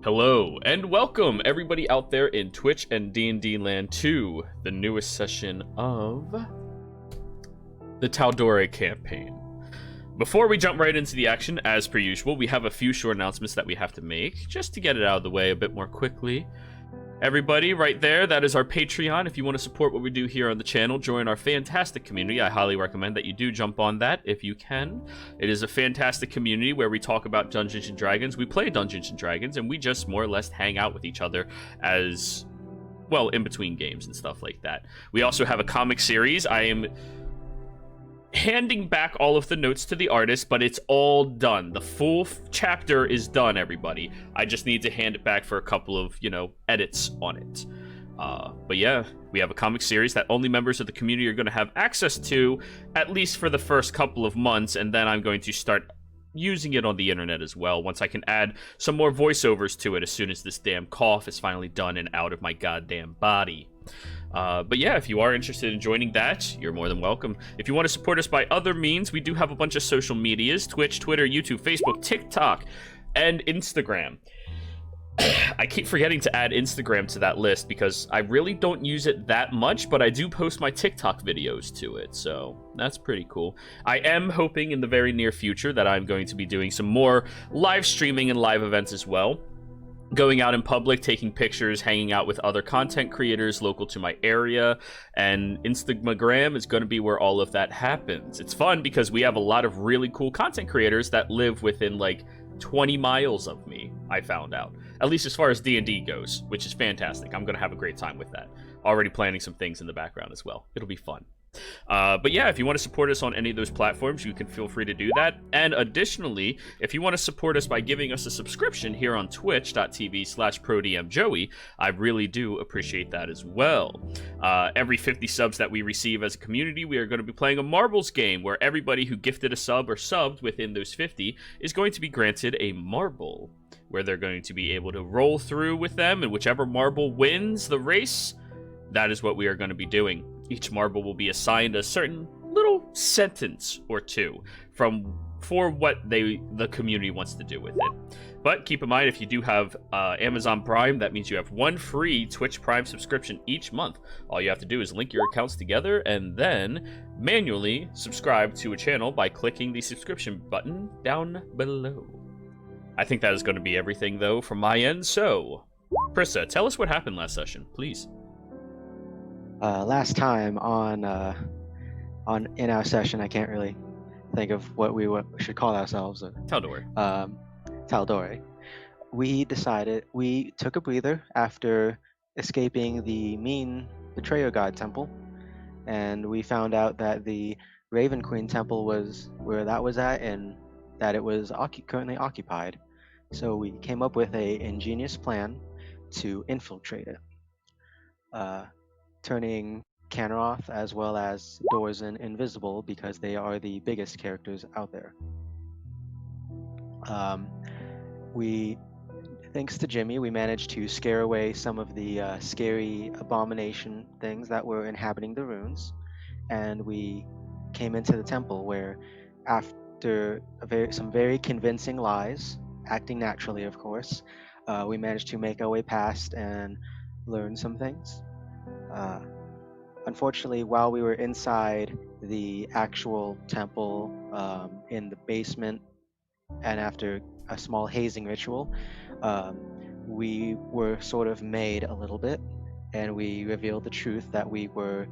Hello and welcome everybody out there in Twitch and D&D land to the newest session of the Tal'Dorei campaign. Before we jump right into the action, as per usual, we have a few short announcements that we have to make just to get it out of the way a bit more quickly. Everybody right there, that is our Patreon. If you want to support what we do here on the channel, join our fantastic community. I highly recommend that you do jump on that if you can. It is a fantastic community where we talk about Dungeons & Dragons. We play Dungeons & Dragons, and we just more or less hang out with each other as, well, in between games and stuff like that. We also have a comic series. I am handing back all of the notes to the artist, but it's all done. The full chapter is done, everybody. I just need to hand it back for a couple of, edits on it. But yeah, we have a comic series that only members of the community are going to have access to, at least for the first couple of months, and then I'm going to start using it on the internet as well, once I can add some more voiceovers to it as soon as this damn cough is finally done and out of my goddamn body. But yeah, if you are interested in joining that, you're more than welcome. If you want to support us by other means, we do have a bunch of social medias: Twitch, Twitter, YouTube, Facebook, TikTok, and Instagram. I keep forgetting to add Instagram to that list because I really don't use it that much, but I do post my TikTok videos to it, so that's pretty cool. I am hoping in the very near future that I'm going to be doing some more live streaming and live events as well. Going out in public, taking pictures, hanging out with other content creators local to my area, and Instagram is going to be where all of that happens. It's fun because we have a lot of really cool content creators that live within like 20 miles of me, I found out. At least as far as D&D goes, which is fantastic. I'm going to have a great time with that. Already planning some things in the background as well. It'll be fun. But yeah, if you want to support us on any of those platforms, you can feel free to do that. And additionally, if you want to support us by giving us a subscription here on twitch.tv/ProDMJoey, I really do appreciate that as well. Every 50 subs that we receive as a community, we are going to be playing a marbles game where everybody who gifted a sub or subbed within those 50 is going to be granted a marble, where they're going to be able to roll through with them, and whichever marble wins the race, that is what we are going to be doing. Each marble will be assigned a certain little sentence or two for what the community wants to do with it. But keep in mind, if you do have Amazon Prime, that means you have one free Twitch Prime subscription each month. All you have to do is link your accounts together and then manually subscribe to a channel by clicking the subscription button down below. I think that is going to be everything, though, from my end. So, Prissa, tell us what happened last session, please. Last time on in our session, I can't really think of what we should call ourselves. Tal'Dorei. Tal'Dorei. We took a breather after escaping the mean Betrayer God Temple, and we found out that the Raven Queen Temple was where that was at, and that it was currently occupied. So we came up with a ingenious plan to infiltrate it. Turning Canaroth as well as Dorzan invisible because they are the biggest characters out there. Thanks to Jimmy, we managed to scare away some of the scary abomination things that were inhabiting the ruins, and we came into the temple where, after some very convincing lies, acting naturally of course, we managed to make our way past and learn some things. Unfortunately, while we were inside the actual temple, in the basement, and after a small hazing ritual, we were sort of made a little bit, and we revealed the truth that we were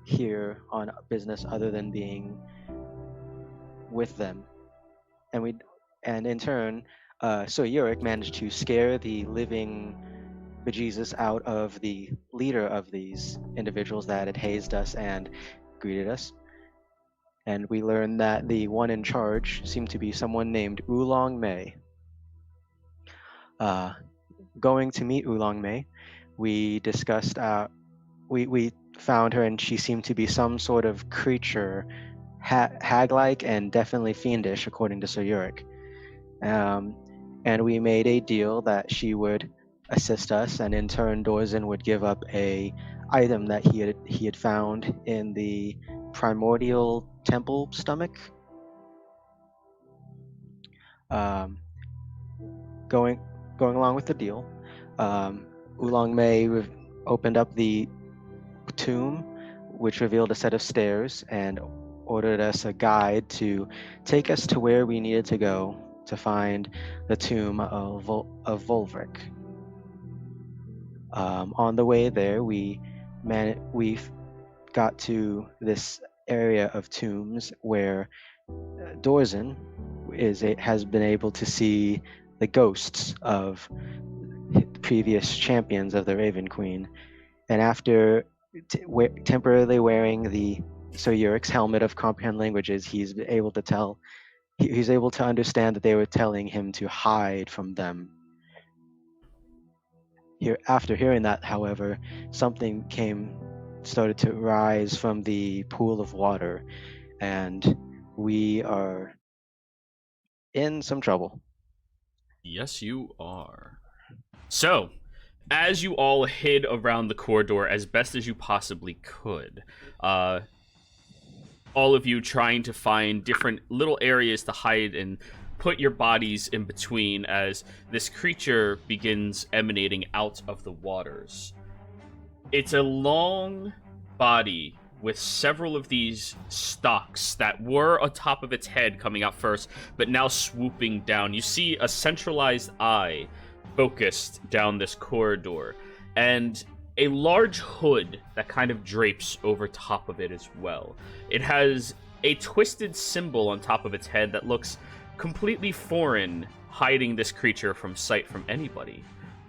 here on business other than being with them. And in turn, Sir Yurik managed to scare the living bejesus out of the leader of these individuals that had hazed us and greeted us. And we learned that the one in charge seemed to be someone named Oolong May. Going to meet Oolong May, we discussed, we found her, and she seemed to be some sort of creature, hag-like and definitely fiendish, according to Sir Yurik. And we made a deal that she would assist us, and in turn Dorzan would give up a item that he had found in the primordial temple stomach. going along with the deal, Oolong May opened up the tomb, which revealed a set of stairs, and ordered us a guide to take us to where we needed to go to find the tomb of Volvric. On the way there, we got to this area of tombs where Dorzen has been able to see the ghosts of previous champions of the Raven Queen, and after temporarily wearing the Sir Urik's helmet of comprehend languages, he's able to understand that they were telling him to hide from them. After hearing that, however, something started to rise from the pool of water, and we are in some trouble. Yes, you are. So, as you all hid around the corridor as best as you possibly could, all of you trying to find different little areas to hide and put your bodies in between as this creature begins emanating out of the waters. It's a long body with several of these stalks that were atop of its head coming out first, but now swooping down. You see a centralized eye focused down this corridor, and a large hood that kind of drapes over top of it as well. It has a twisted symbol on top of its head that looks completely foreign, hiding this creature from sight from anybody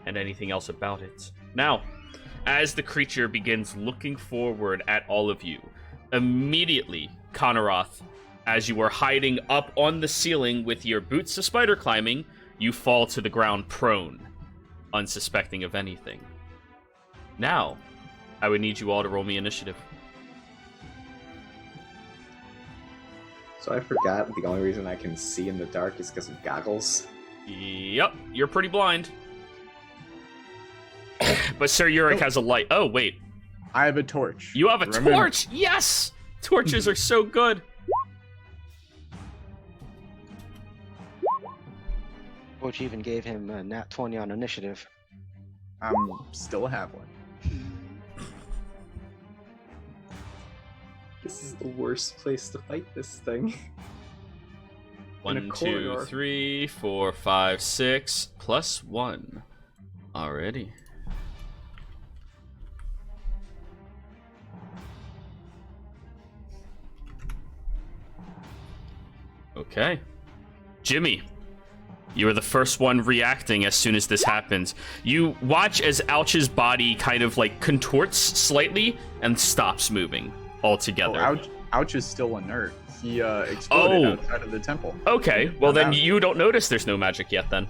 and anything else about it. Now, as the creature begins looking forward at all of you, immediately, Konaroth, as you are hiding up on the ceiling with your boots of spider climbing, you fall to the ground prone, unsuspecting of anything. Now, I would need you all to roll me initiative. So I forgot the only reason I can see in the dark is because of goggles. Yep, you're pretty blind. But Sir Yurik has a light. Oh, wait. I have a torch. You have a Remember. torch! Yes! Torches are so good. Which even gave him a nat 20 on initiative. Still have one. This is the worst place to fight this thing. 1, 2, corridor. 3, 4, 5, 6, plus 1. Alrighty. Okay. Jimmy, you are the first one reacting as soon as this happens. You watch as Ouch's body kind of like contorts slightly and stops moving altogether. Oh, Ouch is still inert. He exploded outside of the temple. Okay, well I'm then out. you don't notice there's no magic yet then.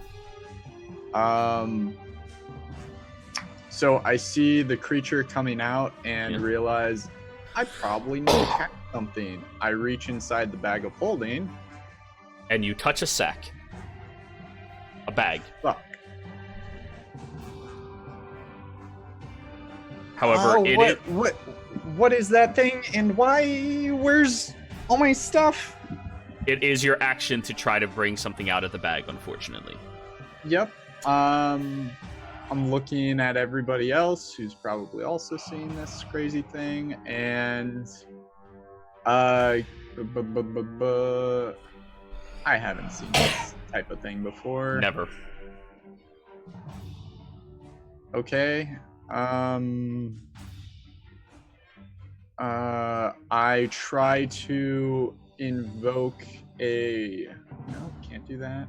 So I see the creature coming out and Yeah. realize I probably need to catch something. I reach inside the bag of holding. And you touch a sack. A bag. Fuck. However, what is that thing and why? Where's all my stuff? it is your action to try to bring something out of the bag, unfortunately. Yep. I'm looking at everybody else who's probably also seeing this crazy thing, and I haven't seen this type of thing before. Never. Okay. I try to invoke a. No, can't do that.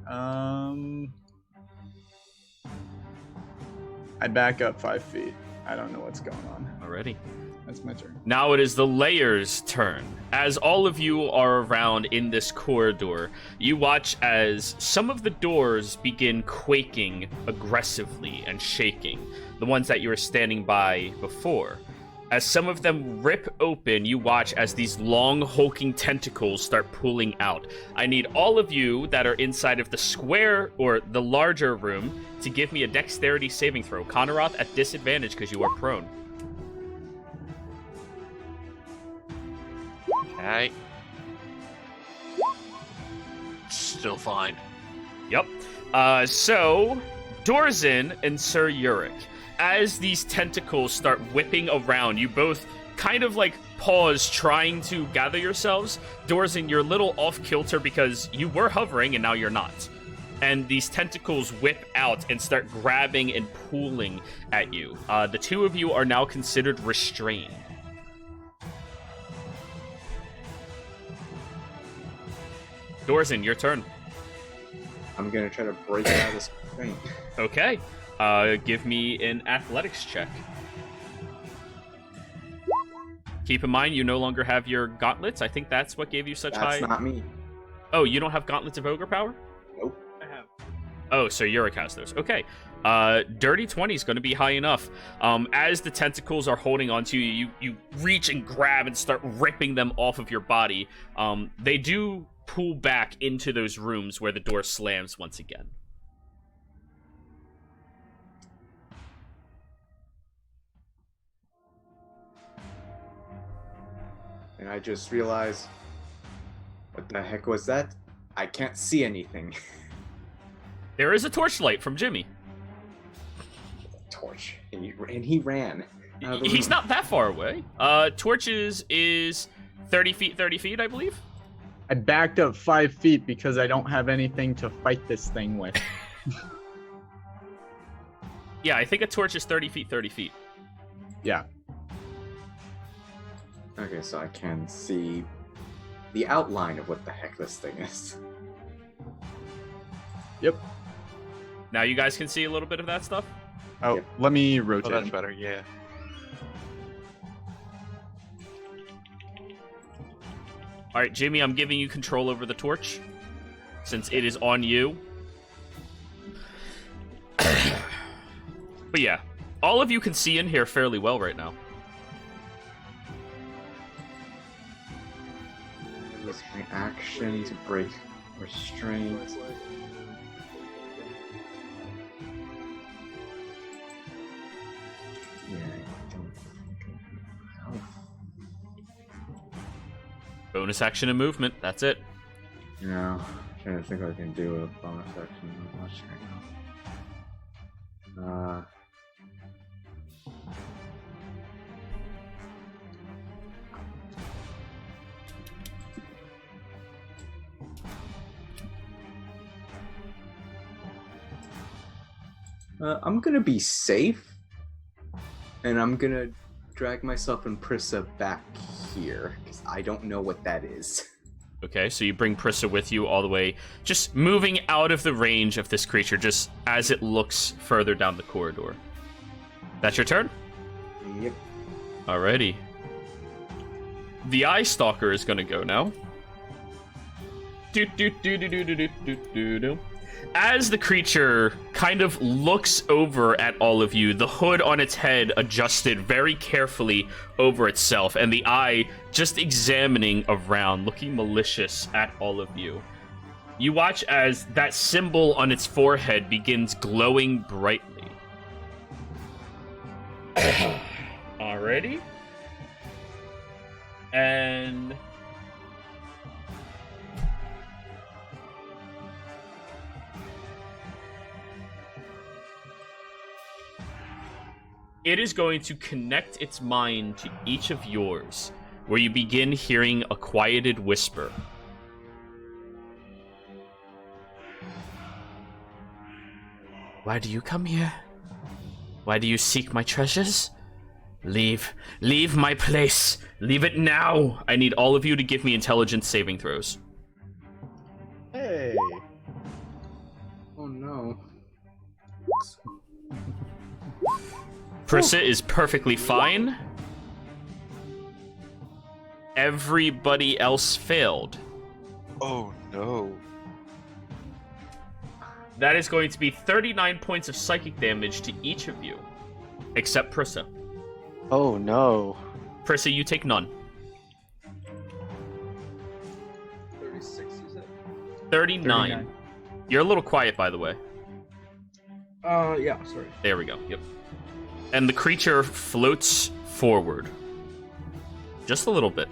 I back up 5 feet. I don't know what's going on. Already. That's my turn. Now it is the Layer's turn. As all of you are around in this corridor, you watch as some of the doors begin quaking aggressively and shaking, the ones that you were standing by before. As some of them rip open, you watch as these long, hulking tentacles start pulling out. I need all of you that are inside of the square, or the larger room, to give me a dexterity saving throw. Konaroth at disadvantage because you are prone. Okay. Still fine. Yep. So, Dorzin and Sir Yurik, as these tentacles start whipping around, you both kind of like pause trying to gather yourselves. Dorzin, you're a little off kilter because you were hovering and now you're not. And these tentacles whip out and start grabbing and pulling at you. The two of you are now considered restrained. Dorzin, your turn. I'm gonna try to break out of this thing. Okay. Give me an athletics check. Keep in mind, you no longer have your gauntlets. I think that's what gave you such high... That's not me. Oh, you don't have gauntlets of ogre power? Nope. I have. Oh, so Yurik has those. Okay. Dirty 20 is going to be high enough. As the tentacles are holding onto you, you reach and grab and start ripping them off of your body. They do pull back into those rooms where the door slams once again. And I just realized, what the heck was that? I can't see anything. There is a torchlight from Jimmy. Torch. And he ran. out of the He's room. not that far away. Torches is 30 feet, I believe. I backed up 5 feet because I don't have anything to fight this thing with. Yeah, I think a torch is 30 feet. Yeah. Okay, so I can see the outline of what the heck this thing is. Yep. Now you guys can see a little bit of that stuff? Oh, Yep. let me Oh, rotate. that's him. better. Yeah. All right, Jimmy, I'm giving you control over the torch, since it is on you. But yeah, all of you can see in here fairly well right now. Use my action to break restraint. Yeah, I don't have health. Bonus action and movement, that's it. No, I'm trying to think what I can do with bonus action. I'm not sure right now. I'm gonna be safe, and I'm gonna drag myself and Prissa back here, because I don't know what that is. Okay, so you bring Prissa with you all the way, just moving out of the range of this creature, just as it looks further down the corridor. That's your turn? Yep. Alrighty. The Eye Stalker is gonna go now. As the creature kind of looks over at all of you, the hood on its head adjusted very carefully over itself, and the eye just examining around, looking malicious at all of you. You watch as that symbol on its forehead begins glowing brightly. Alrighty. And... it is going to connect its mind to each of yours, where you begin hearing a quieted whisper. Why do you come here? Why do you seek my treasures? Leave my place. Leave it now. I need all of you to give me intelligence saving throws. Hey. Oh no. Prissa is perfectly fine. Everybody else failed. Oh no. That is going to be 39 points of psychic damage to each of you, except Prissa. Oh no. Prissa, you take none. 36, you said? 39. You're a little quiet, by the way. Yeah, sorry. There we go. Yep. And the creature floats forward. Just a little bit.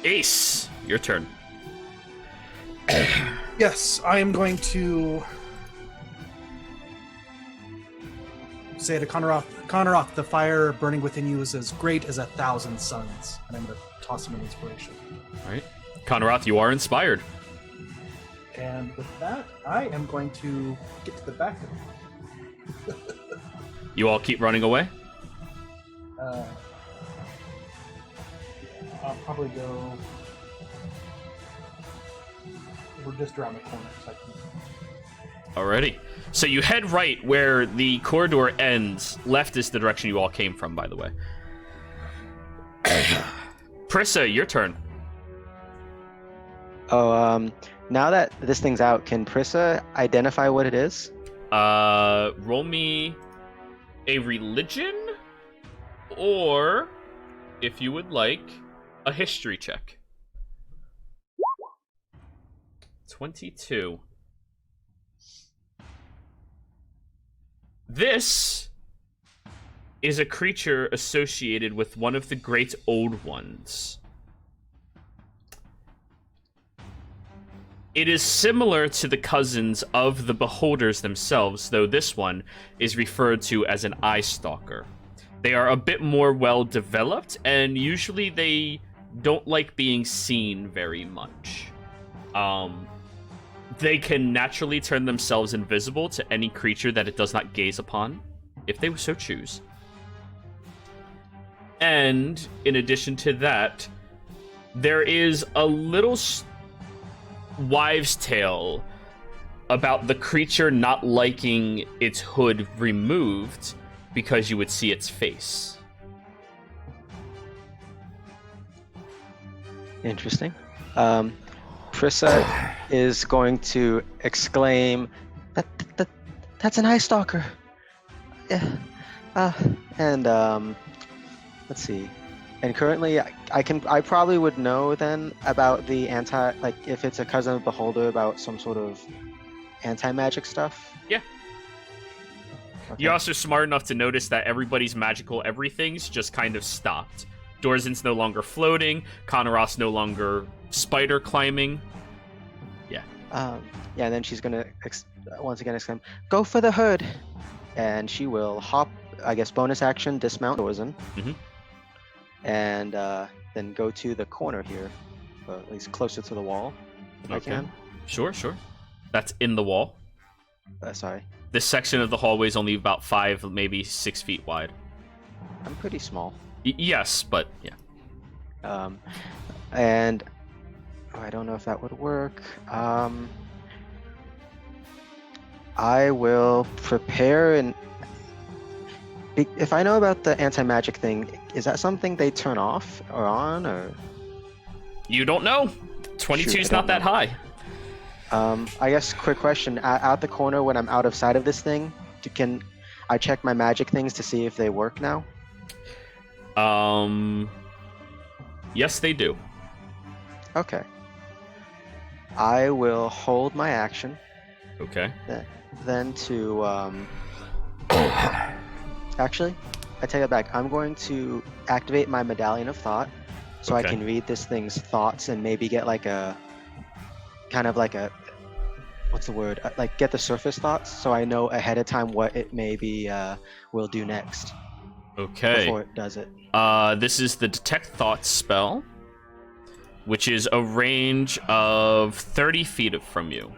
Ace, your turn. Yes, I am going to say to Conoroth, the fire burning within you is as great as 1,000 suns. And I'm going to toss him an inspiration. All right. Conoroth, you are inspired. And with that, I am going to get to the back of him. You all keep running away? I'll probably go... We're just around the corner, so I can... Alrighty. So you head right where the corridor ends. Left is the direction you all came from, by the way. Prissa, your turn. Oh, now that this thing's out, can Prissa identify what it is? Roll me a religion, or, if you would like, a history check. 22. This is a creature associated with one of the Great Old Ones. It is similar to the cousins of the Beholders themselves, though this one is referred to as an Eye Stalker. They are a bit more well-developed, and usually they don't like being seen very much. They can naturally turn themselves invisible to any creature that it does not gaze upon, if they so choose. And, in addition to that, there is a little wives' tale about the creature not liking its hood removed because you would see its face. Interesting. Prissa is going to exclaim, "That's an Eye Stalker!" Yeah. Let's see. And currently, I probably would know then about the if it's a cousin of Beholder, about some sort of anti-magic stuff. Yeah. Okay. You're also smart enough to notice that everybody's magical everything's just kind of stopped. Dorzin's no longer floating. Conoroth's no longer spider climbing. Yeah. Yeah, and then she's gonna once again exclaim, "Go for the hood!" And she will hop, I guess, bonus action, dismount Dorzin. Mhm. And then go to the corner here, or at least closer to the wall, if I Okay. can. Sure. That's in the wall. Sorry. This section of the hallway is only about 5, maybe 6 feet wide. I'm pretty small. Yes, but yeah. And I don't know if that would work. I will prepare and if I know about the anti-magic thing, is that something they turn off or on, or? You don't know. 22 is not that high. I guess quick question: out the corner when I'm out of sight of this thing, can I check my magic things to see if they work now? Yes, they do. Okay. I will hold my action. Okay. Then to actually, I take it back. I'm going to activate my Medallion of Thought, so Okay. I can read this thing's thoughts and maybe get like a kind of like a what's the word? Like get the surface thoughts, so I know ahead of time what it maybe will do next Okay. before it does it. This is the Detect Thoughts spell, which is a range of 30 feet from you.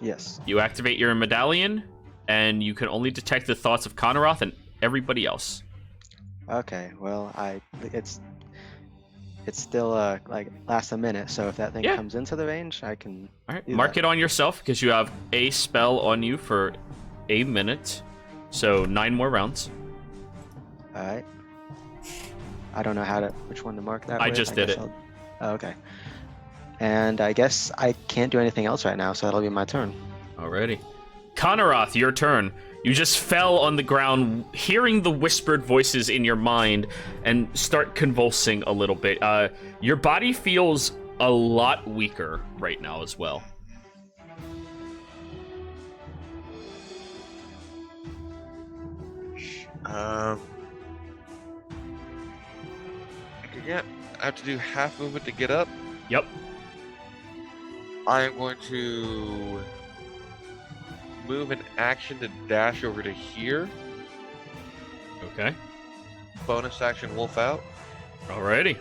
Yes. You activate your medallion, and you can only detect the thoughts of Conoroth and everybody else. Okay. Well, it's still like lasts a minute, so if that thing Yeah. comes into the range, I can. All right, do mark that. it on yourself because you have a spell on you for a minute, so 9 more rounds. All right. I don't know which one to mark that. I with. just did guess it. Oh, okay. And I guess I can't do anything else right now, so that'll be my turn. Alrighty. Conoroth, your turn. You just fell on the ground, hearing the whispered voices in your mind, and start convulsing a little bit. Your body feels a lot weaker right now as well. Yeah, I have to do half movement to get up. Yep. I'm going to move an action to dash over to here. Okay. Bonus action wolf out. Alrighty.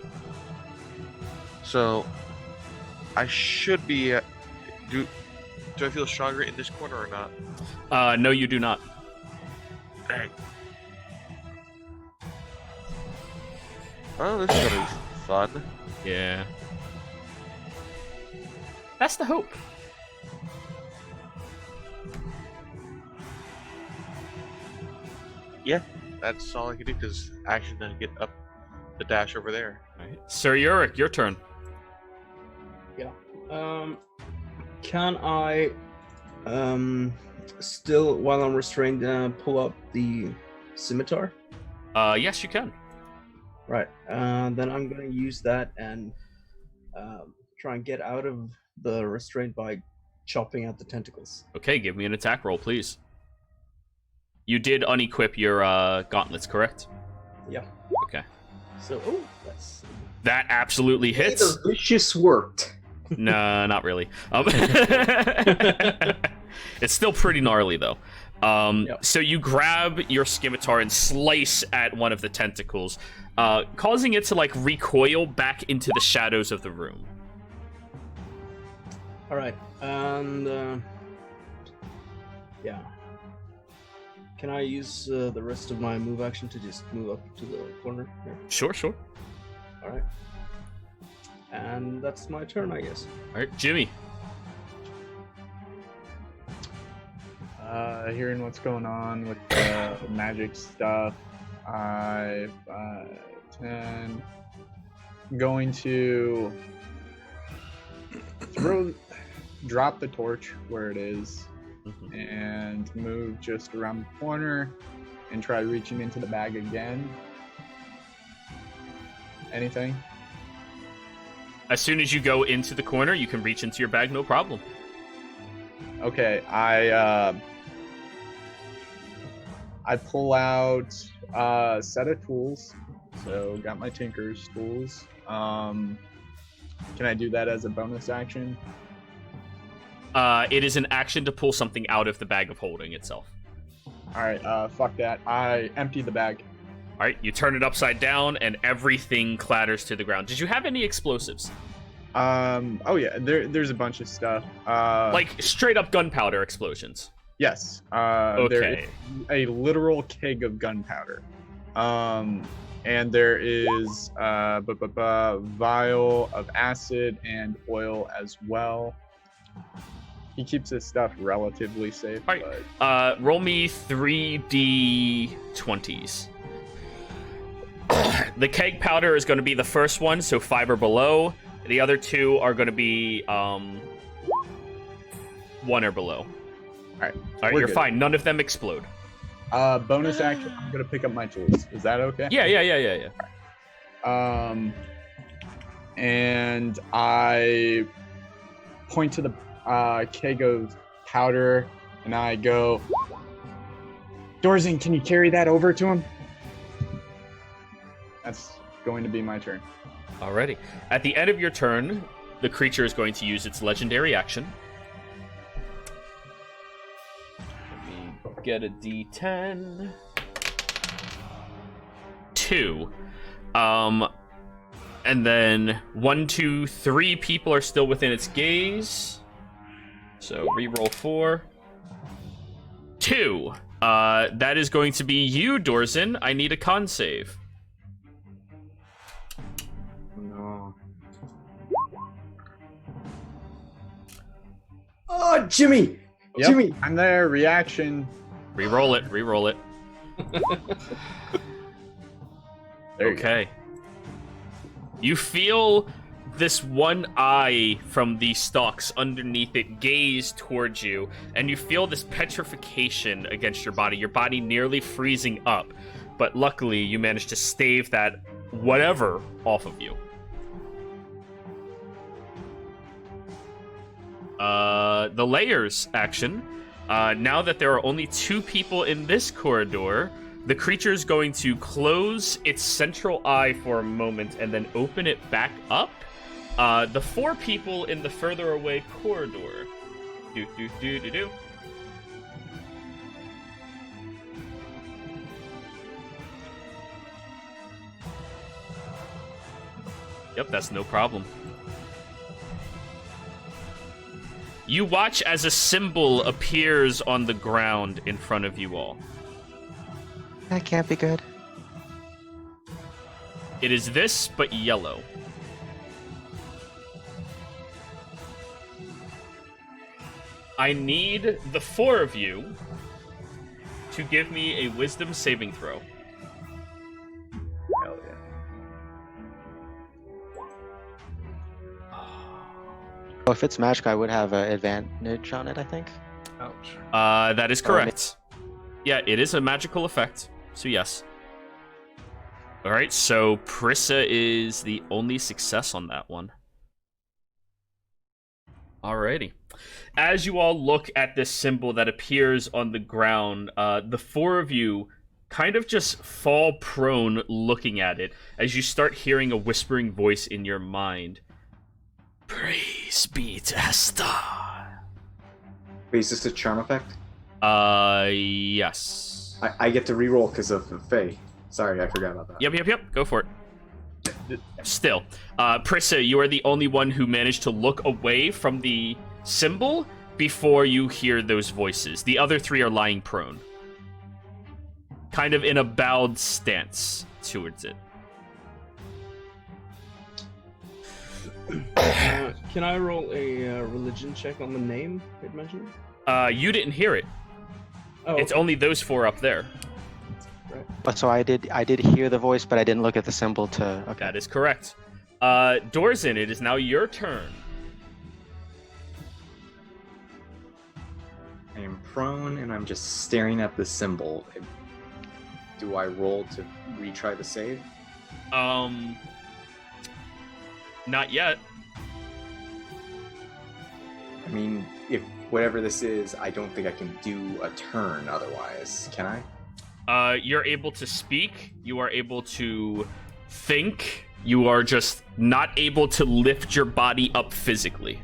So I should be at, do I feel stronger in this corner or not? No, you do not. Dang. Oh, this is gonna be fun. Yeah. That's the hope. Yeah, that's all I can do because action to get up the dash over there. Alright. Sir Yurik, your turn. Can I, still while I'm restrained, pull up the scimitar? Yes, you can. Right. Then I'm gonna use that and try and get out of the restraint by chopping out the tentacles. Okay, give me an attack roll, please. You did unequip your gauntlets, correct? Yeah. Okay. So, that's That absolutely hits. The vicious worked. Nah, not really. It's still pretty gnarly, though. Yep. So you grab your scimitar and slice at one of the tentacles, causing it to, like, recoil back into the shadows of the room. all right. And yeah. Can I use the rest of my move action to just move up to the corner here? Sure, sure. All right. And that's my turn, I guess. All right, Jimmy. Hearing what's going on with the magic stuff, 5, 10. I'm going to drop the torch where it is and move just around the corner and try reaching into the bag again. Anything? As soon as you go into the corner, you can reach into your bag, no problem. Okay, I pull out a set of tools. So got my tinker's tools. Can I do that as a bonus action? It is an action to pull something out of the bag of holding itself. All right, fuck that. I empty the bag. All right, you turn it upside down, and everything clatters to the ground. Did you have any explosives? Oh yeah, there's a bunch of stuff. Like straight up gunpowder explosions? Yes. Okay. There is a literal keg of gunpowder. And there is vial of acid and oil as well. He keeps his stuff relatively safe. All right. Roll me 3d20s. The keg powder is going to be the first one, so 5 or below. The other 2 are going to be 1 or below. All right, you're good. fine. None of them explode. Bonus action. I'm gonna pick up my tools. Is that okay? Yeah. And I point to the keg of powder, and I go, Dorzin, can you carry that over to him? That's going to be my turn. Alrighty. At the end of your turn, the creature is going to use its legendary action. Let me get a d10. 2. And then 1, 2, 3 people are still within its gaze. So reroll 4. 2. That is going to be you, Dorzin. I need a con save. No. Oh, Jimmy! Yep, Jimmy! I'm there. Reaction. Reroll it. There you go. Okay. You feel this one eye from the stalks underneath it gaze towards you, and you feel this petrification against your body nearly freezing up. But luckily, you managed to stave that whatever off of you. The layers action. Now that there are only 2 people in this corridor, the creature is going to close its central eye for a moment and then open it back up The 4 people in the further away corridor. Do. Yep, that's no problem. You watch as a symbol appears on the ground in front of you all. That can't be good. It is this, but yellow. I need the 4 of you to give me a wisdom saving throw. Hell yeah. Oh, if it's magic, I would have an advantage on it, I think. Ouch. That is correct. Yeah, it is a magical effect, so yes. Alright, so Prissa is the only success on that one. Alrighty. As you all look at this symbol that appears on the ground, the 4 of you kind of just fall prone looking at it as you start hearing a whispering voice in your mind. Praise be to Hestar. Wait, is this a charm effect? Yes. I get to reroll because of the Fae. Sorry, I forgot about that. Yep. Go for it. Still, Prissa, you are the only one who managed to look away from the symbol before you hear those voices. The other 3 are lying prone. Kind of in a bowed stance towards it. Can I roll a religion check on the name it mentioned? You didn't hear it. Oh, It's only those 4 up there. But so I did hear the voice, but I didn't look at the symbol to. Okay. That is correct. Dorzin, it is now your turn. I am prone and I'm just staring at the symbol. Do I roll to retry the save? Not yet. I mean, if whatever this is, I don't think I can do a turn otherwise. Can I? You're able to speak. You are able to think. You are just not able to lift your body up physically.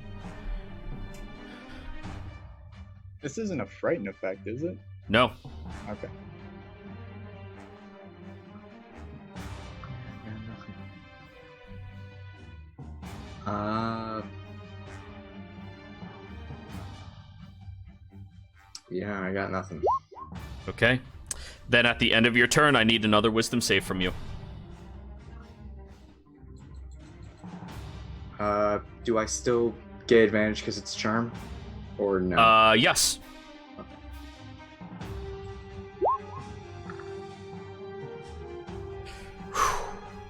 This isn't a frighten effect, is it? No. Okay. Yeah, I got nothing. Okay. Then at the end of your turn, I need another wisdom save from you. Do I still get advantage because it's charm? Or no? Yes.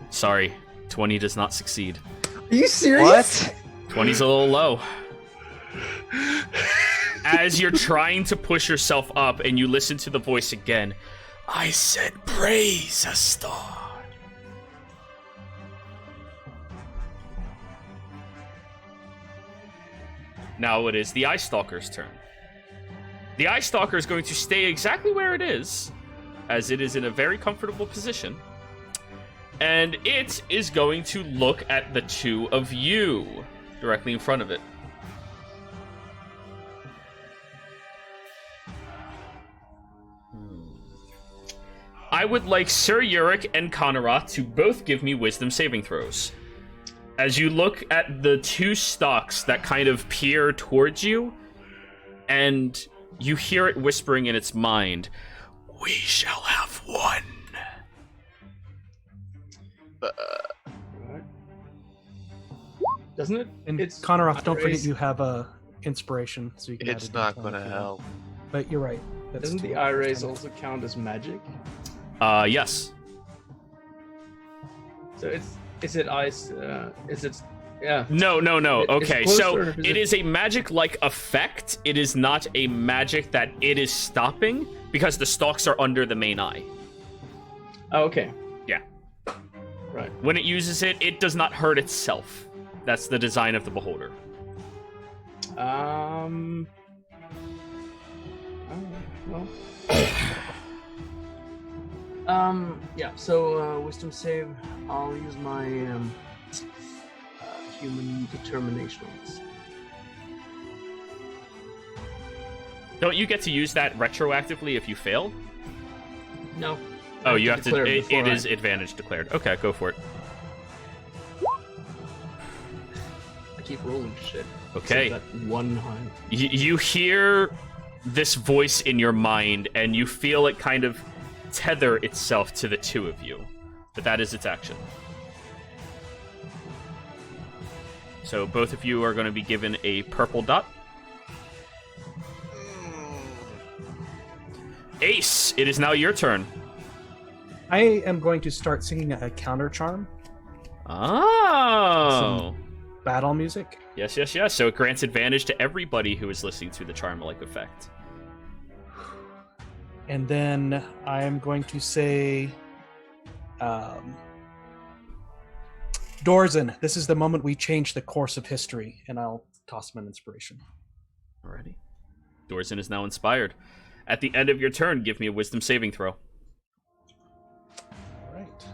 Sorry, 20 does not succeed. Are you serious? What? 20's a little low. As you're trying to push yourself up and you listen to the voice again, I said praise a star. Now it is the Eye Stalker's turn. The Eye Stalker is going to stay exactly where it is, as it is in a very comfortable position. And it is going to look at the 2 of you directly in front of it. I would like Sir Yurik and Konora to both give me wisdom saving throws. As you look at the 2 stalks that kind of peer towards you, and you hear it whispering in its mind, "We shall have one." Doesn't it? And It's Konorov, don't forget raise- you have a inspiration, so you can. It's add not advantage on gonna it. help. But you're right. That's Doesn't two the eye rays kind of- also count as magic? Yes. So is it ice? Is it? Yeah. No. It's Okay, closer, so or is it it- is a magic-like effect. It is not a magic that it is stopping, because the stalks are under the main eye. Oh, okay. Yeah. Right. When it uses it, it does not hurt itself. That's the design of the beholder. Oh, well. Yeah. So wisdom save. I'll use my human determination on this. Don't you get to use that retroactively if you fail? No. Oh, you have to. declare It beforehand. is advantage declared. Okay, go for it. I keep rolling shit. Okay. So that one high. You hear this voice in your mind, and you feel it kind of tether itself to the two of you. But that is its action. So both of you are going to be given a purple dot. Ace, it is now your turn. I am going to start singing a counter charm, Oh. battle music. Yes, yes, yes. So it grants advantage to everybody who is listening to the charm-like effect. And then I am going to say, Dorzen, this is the moment we change the course of history, and I'll toss him an inspiration. Alrighty. Dorzen is now inspired. At the end of your turn, give me a wisdom saving throw. All right.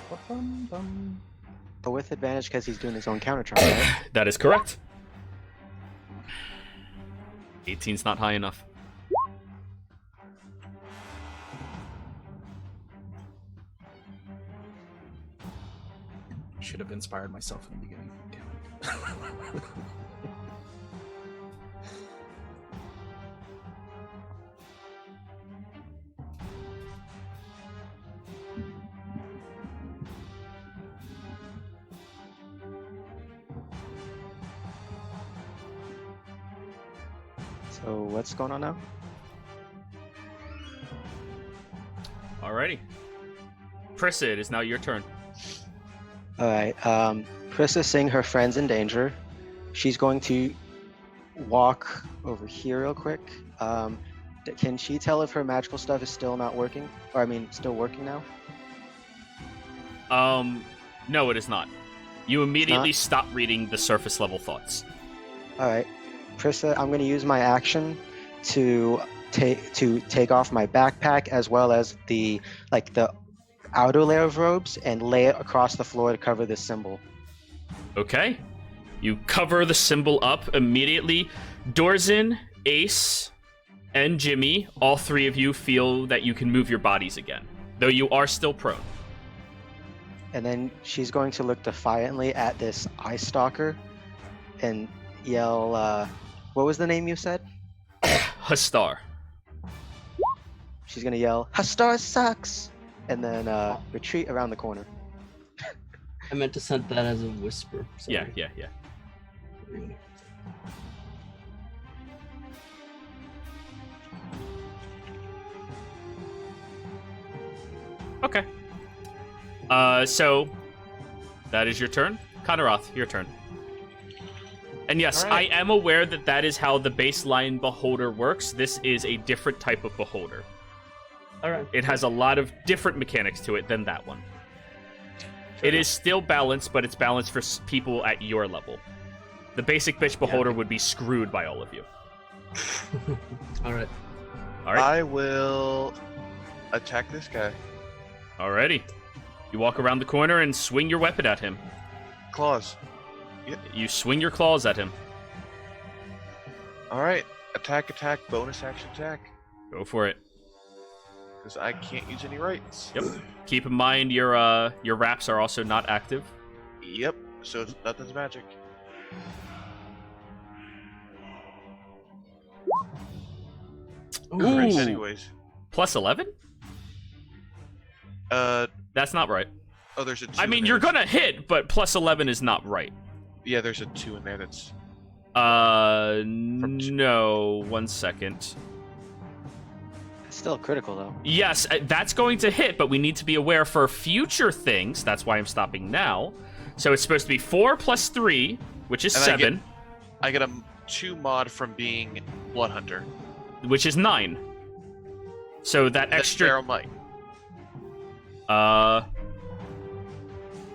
Ba-bum-bum. But with advantage because he's doing his own counter charm, right? That is correct. 18's not high enough. Should have inspired myself in the beginning. Damn it. So what's going on now? Alrighty. Prissa, it is now your turn. All right. Prissa seeing her friends in danger. She's going to walk over here real quick. Can she tell if her magical stuff is still not working? Or I mean, still working now? No, it is not. You immediately stop reading the surface level thoughts. All right. Prissa, I'm going to use my action to take off my backpack as well as the outer layer of robes and lay it across the floor to cover this symbol. Okay. You cover the symbol up immediately. Dorzen, Ace, and Jimmy, all three of you feel that you can move your bodies again, though you are still prone. And then she's going to look defiantly at this eye stalker and yell, what was the name you said? Hastar. She's going to yell, Hastar sucks! And then retreat around the corner. I meant to send that as a whisper. Sorry. Yeah. Okay. So that is your turn. Konaroth, your turn. And yes, Alright. I am aware that is how the baseline beholder works. This is a different type of beholder. All right. It has a lot of different mechanics to it than that one. It is still balanced, but it's balanced for people at your level. The basic bitch beholder would be screwed by all of you. All right. All right. I will attack this guy. Alrighty. You walk around the corner and swing your weapon at him. Claws. You swing your claws at him. All right. Attack, bonus action attack. Go for it. Because I can't use any rights. Yep. Keep in mind your wraps are also not active. Yep. So nothing's magic. Ooh. Anyways. Plus 11? That's not right. Oh, there's a 2 I in mean, there. you're gonna hit, but plus 11 is not right. Yeah, there's a 2 in there that's... No. 1 second. It's still critical, though. Yes, that's going to hit, but we need to be aware for future things. That's why I'm stopping now. So it's supposed to be 4 plus 3, which is And 7, I get a 2 mod from being Blood Hunter. which is 9. So that That's extra... Feral Might.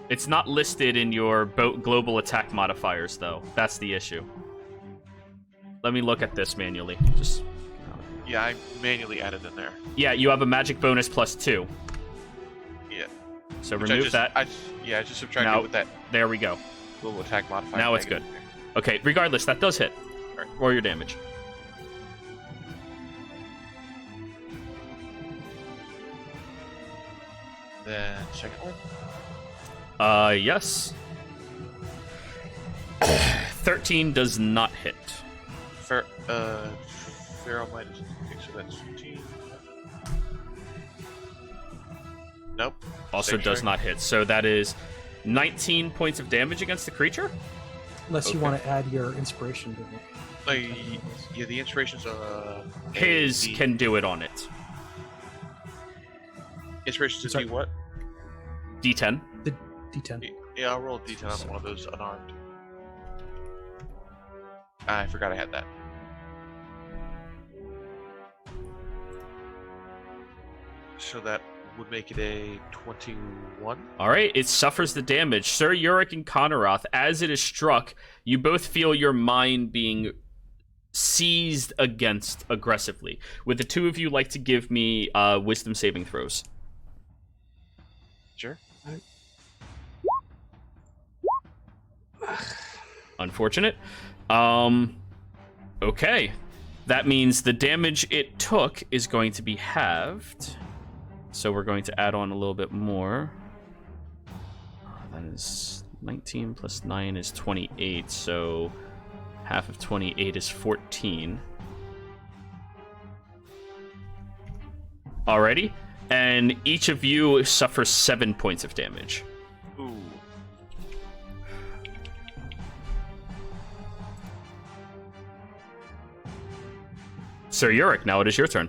It's not listed in your global attack modifiers, though. That's the issue. Let me look at this manually. Just... Yeah, I manually added in there. Yeah, you have a magic bonus plus 2. Yeah. So Which remove that. I just subtracted Now- with that There we go. little attack modifier. Now it's good. Okay, regardless, that does hit. Alright. Roll your damage. Then second one. Yes. 13 does not hit. Pharaoh minus. Okay, so that's 15. Nope. Also Same does strength. not hit. So that is 19 points of damage against the creature. Unless you Okay. want to add your inspiration to it. Yeah, the inspiration's His the can do it on it. inspiration's a Sorry. D what? D10. The D10. Yeah, I'll roll a D10 on one of those unarmed. I forgot I had that. So that would make it a 21. All right, it suffers the damage. Sir Yurik and Konaroth, as it is struck, you both feel your mind being seized against aggressively. Would the two of you like to give me wisdom saving throws? Sure. Unfortunate. Okay. That means the damage it took is going to be halved. So we're going to add on a little bit more. That is 19 plus 9 is 28, so half of 28 is 14. Alrighty. And each of you suffers 7 points of damage. Ooh. Sir Yurik, now it is your turn.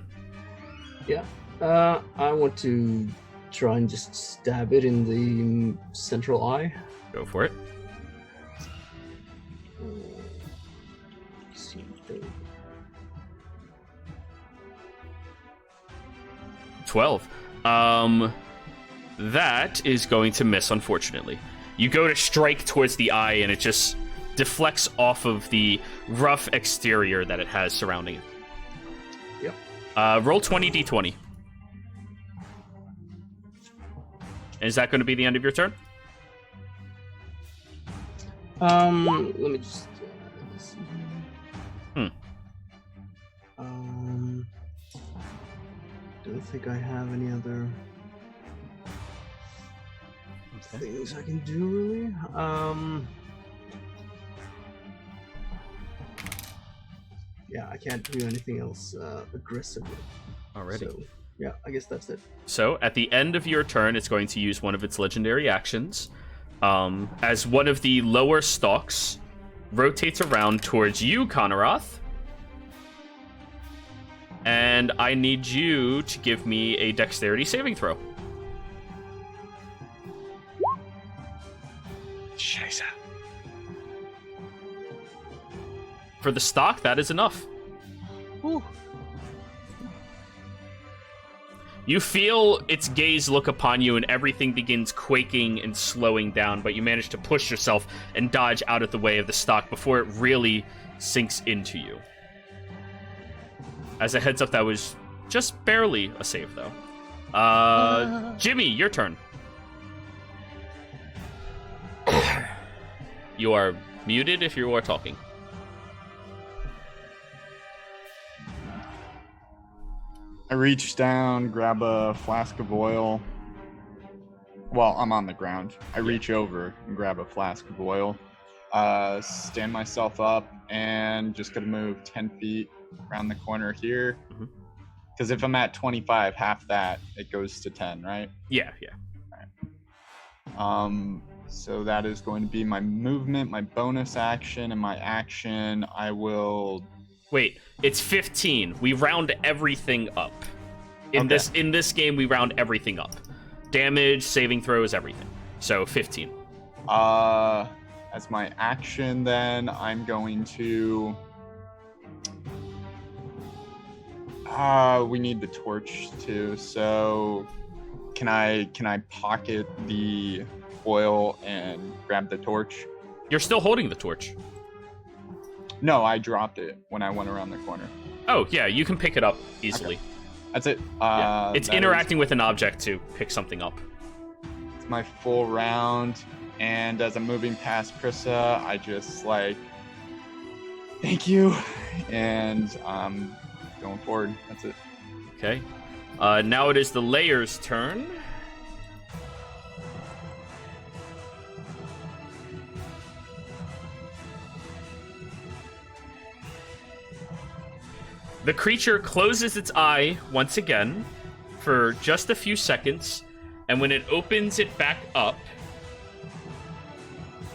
Yeah. I want to try and just stab it in the central eye. Go for it. See. 12. That is going to miss, unfortunately. You go to strike towards the eye, and it just deflects off of the rough exterior that it has surrounding it. Yep. Roll 20 d20. Is that going to be the end of your turn? Let me just see. Hmm. Don't think I have any other things I can do really. Yeah, I can't do anything else aggressively. Alrighty. So, yeah, I guess that's it. So, at the end of your turn, it's going to use one of its legendary actions. As one of the lower stalks rotates around towards you, Konaroth. And I need you to give me a dexterity saving throw. Scheiße. For the stock, that is enough. Whew. You feel its gaze look upon you, and everything begins quaking and slowing down, but you manage to push yourself and dodge out of the way of the stock before it really sinks into you. As a heads up, that was just barely a save, though. Jimmy, your turn. You are muted if you are talking. I reach down, grab a flask of oil. Well, I'm on the ground. I reach over and grab a flask of oil. Stand myself up and just gonna move 10 feet around the corner here. Mhm. Because if I'm at 25, half that, it goes to 10, right? Yeah. So that is going to be my movement, my bonus action, and my action. I will. Wait, it's 15. We round everything up. In Okay. this game, we round everything up. Damage, saving throws, everything. So 15. As my action, then I'm going to. We need the torch too. So, can I pocket the oil and grab the torch? You're still holding the torch. No, I dropped it when I went around the corner. Oh, yeah, you can pick it up easily. That's it. Yeah. It's That is interacting with an object to pick something up. It's my full round, and as I'm moving past Prissa, I just like, thank you, and going forward. That's it. Okay. Now it is the Layer's turn. The creature closes its eye once again for just a few seconds, and when it opens it back up,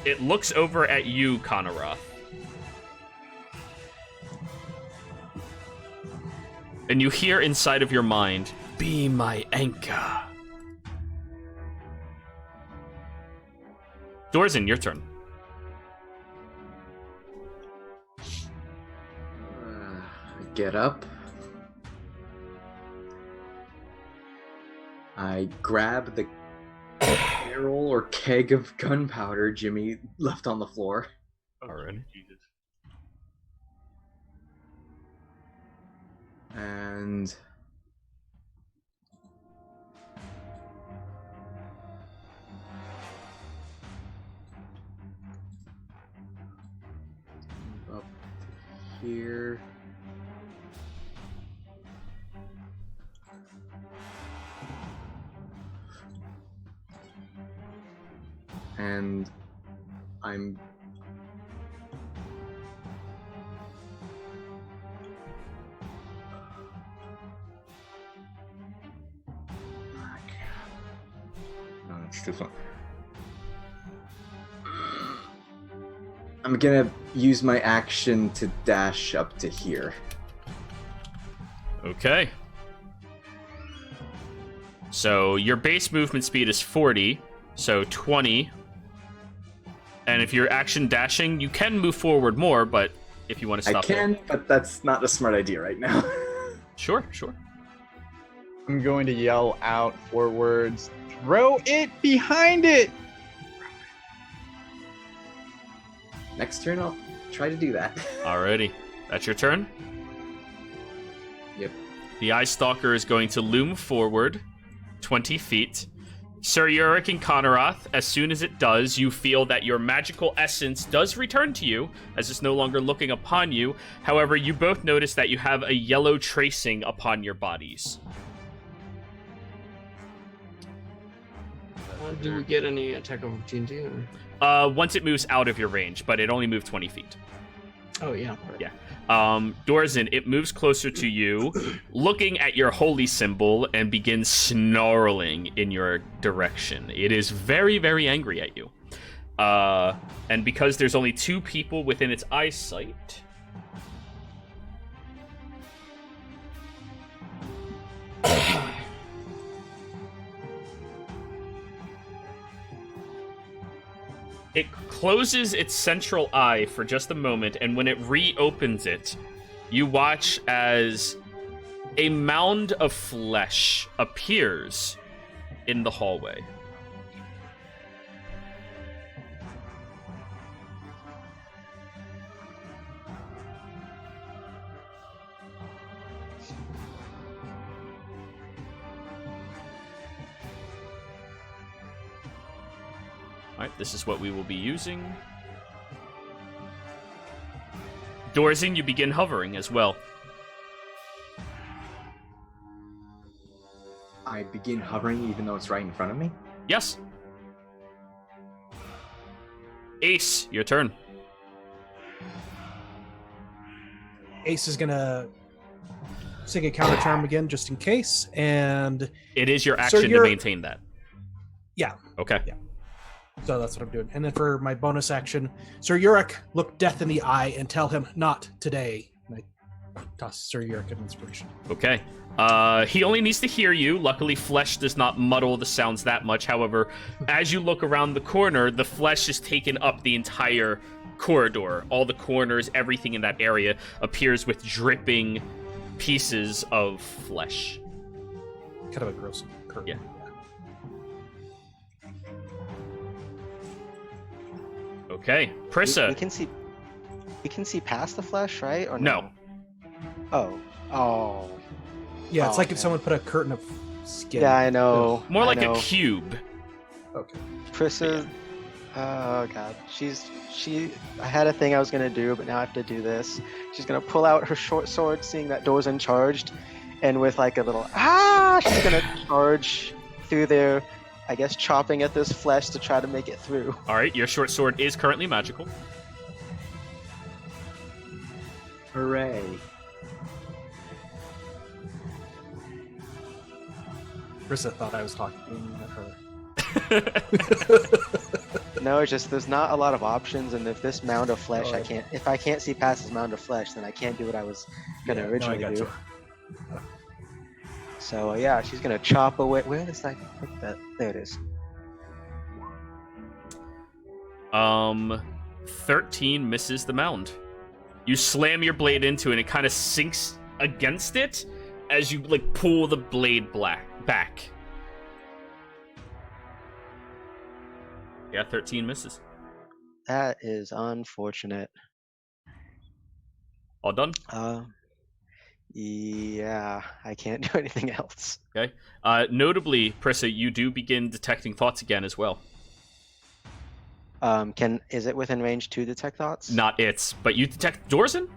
it looks over at you, Konoroth. And you hear inside of your mind, "Be my anchor." Dorzin, your turn. Get up. I grab the barrel or keg of gunpowder Jimmy left on the floor. Alright. Jesus. And up to here. And I'm no, it's this one. I'm gonna use my action to dash up to here. Okay. So your base movement speed is 40, so 20. And if you're action dashing, you can move forward more, but if you want to stop I can, there. but that's not a smart idea right now. Sure. I'm going to yell out 4 words. Throw it behind it! Next turn, I'll try to do that. Alrighty. That's your turn? Yep. The Eye Stalker is going to loom forward 20 feet. Sir Yurik and Konoroth, as soon as it does, you feel that your magical essence does return to you, as it's no longer looking upon you. However, you both notice that you have a yellow tracing upon your bodies. Do we get any attack of opportunity? Or? Once it moves out of your range, but it only moved 20 feet. Oh, yeah. Right. Yeah. Dorzin, it moves closer to you, looking at your holy symbol, and begins snarling in your direction. It is very, very angry at you. And because there's only 2 people within its eyesight... It closes its central eye for just a moment, and when it reopens it, you watch as a mound of flesh appears in the hallway. Alright, this is what we will be using. Dorzin, you begin hovering as well. I begin hovering even though it's right in front of me? Yes. Ace, your turn. Ace is gonna sing a counter charm again, just in case, and It is your action to maintain that. yeah, Okay. Yeah. So that's what I'm doing. And then for my bonus action, Sir Yurik, look death in the eye and tell him not today. And I toss Sir Yurik an inspiration. Okay. He only needs to hear you. Luckily, flesh does not muddle the sounds that much. However, as you look around the corner, the flesh is taken up the entire corridor. All the corners, everything in that area appears with dripping pieces of flesh. Kind of a gross curve. Yeah. Okay, Prissa. We can see past the flesh, right? Or No. Oh. Yeah, it's Oh, like if okay. someone put a curtain of skin. Yeah, I know. More like I know. a cube. Okay. Prissa. Oh god, I had a thing I was gonna do, but now I have to do this. She's gonna pull out her short sword, seeing that door's uncharged, and with like a little she's gonna charge through there. I guess chopping at this flesh to try to make it through. All right, your short sword is currently magical. Hooray. Rissa thought I was talking at her. No, it's just there's not a lot of options, and if this mound of flesh, Oh, yeah. if I can't see past this mound of flesh, then I can't do what I was gonna originally do. You. So yeah, she's gonna chop away. Where is that? Put that? There it is. 13 misses the mound. You slam your blade into it, and it kind of sinks against it as you like pull the blade back. Yeah, 13 misses. That is unfortunate. All done? Yeah, I can't do anything else. Okay. Notably, Prissa, you do begin detecting thoughts again as well. Is it within range to detect thoughts? Not its, but you detect Dorzen?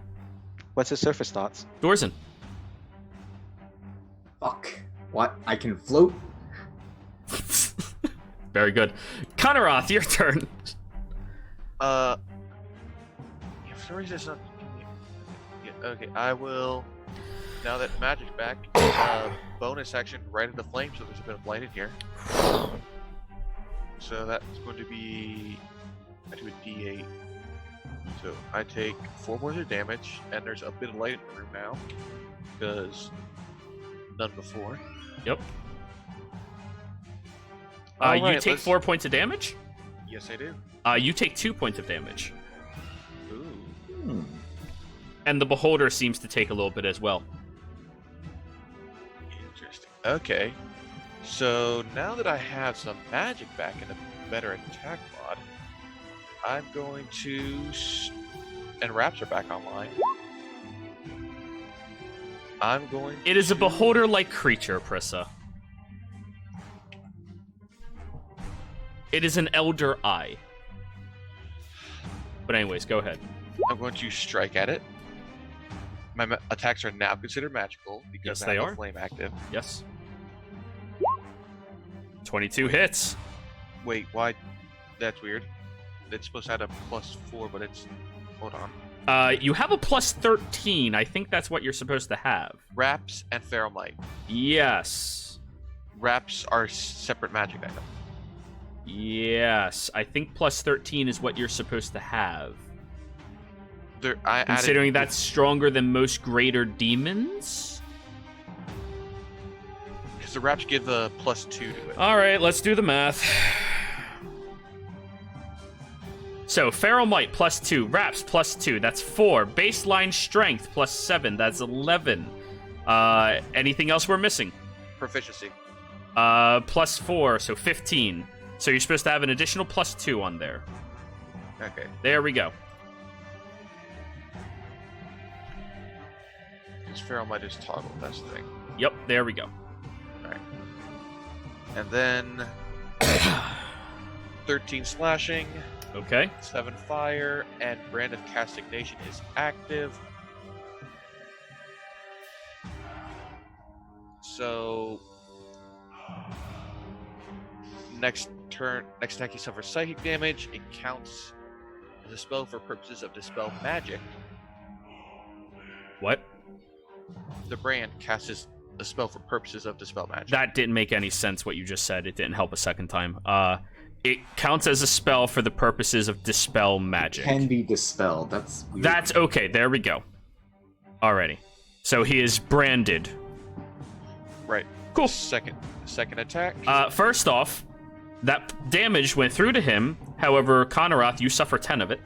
What's his surface thoughts? Dorzen. Fuck. What? I can float? Very good. Conorath, your turn. Yeah, for some reason it's not. Yeah, okay, I will. Now that magic's back, bonus action right into flame, so there's a bit of light in here. So that's going to be. I do a D8. So I take 4 points of damage, and there's a bit of light in the room now, because none before. Yep. You Alright, take let's- 4 points of damage. Yes, I do. You take 2 points of damage. Ooh. And the Beholder seems to take a little bit as well. Interesting. Okay. So now that I have some magic back and a better attack mod, I'm going to. And wraps are back online. I'm going. It is a to- Beholder-like creature, Prissa. It is an Elder Eye. But anyways, go ahead. I'm going to strike at it. My attacks are now considered magical because Yes, I they have are. the flame active. Yes. 22 hits. Wait, why? That's weird. It's supposed to add a +4, but it's. Hold on. You have a plus 13. I think that's what you're supposed to have. Wraps and Feral Might. Yes. Wraps are separate magic items. Yes. I think plus 13 is what you're supposed to have. I Considering added, that's stronger than most greater demons? because the wraps give a +2 to it. Alright, let's do the math. So, Feral Might plus 2, Wraps plus 2, that's 4. Baseline Strength plus 7, that's 11. Anything else we're missing? Proficiency. Plus 4, so 15. So you're supposed to have an additional plus 2 on there. Okay. There we go. Because Feral Might is toggled, that's the thing. Yep, there we go. Alright. And then 13 slashing, Okay. 7 fire, and Brand of Castigation is active. So next attack you suffer psychic damage. It counts as a spell for purposes of dispel magic. What? The brand casts a spell for purposes of dispel magic. That didn't make any sense what you just said. It didn't help a second time. It counts as a spell for the purposes of dispel magic. Can be dispelled. That's weird. That's okay. There we go. Alrighty. So he is branded. Right. Cool. Second attack. First off, that damage went through to him. However, Conorath, you suffer 10 of it.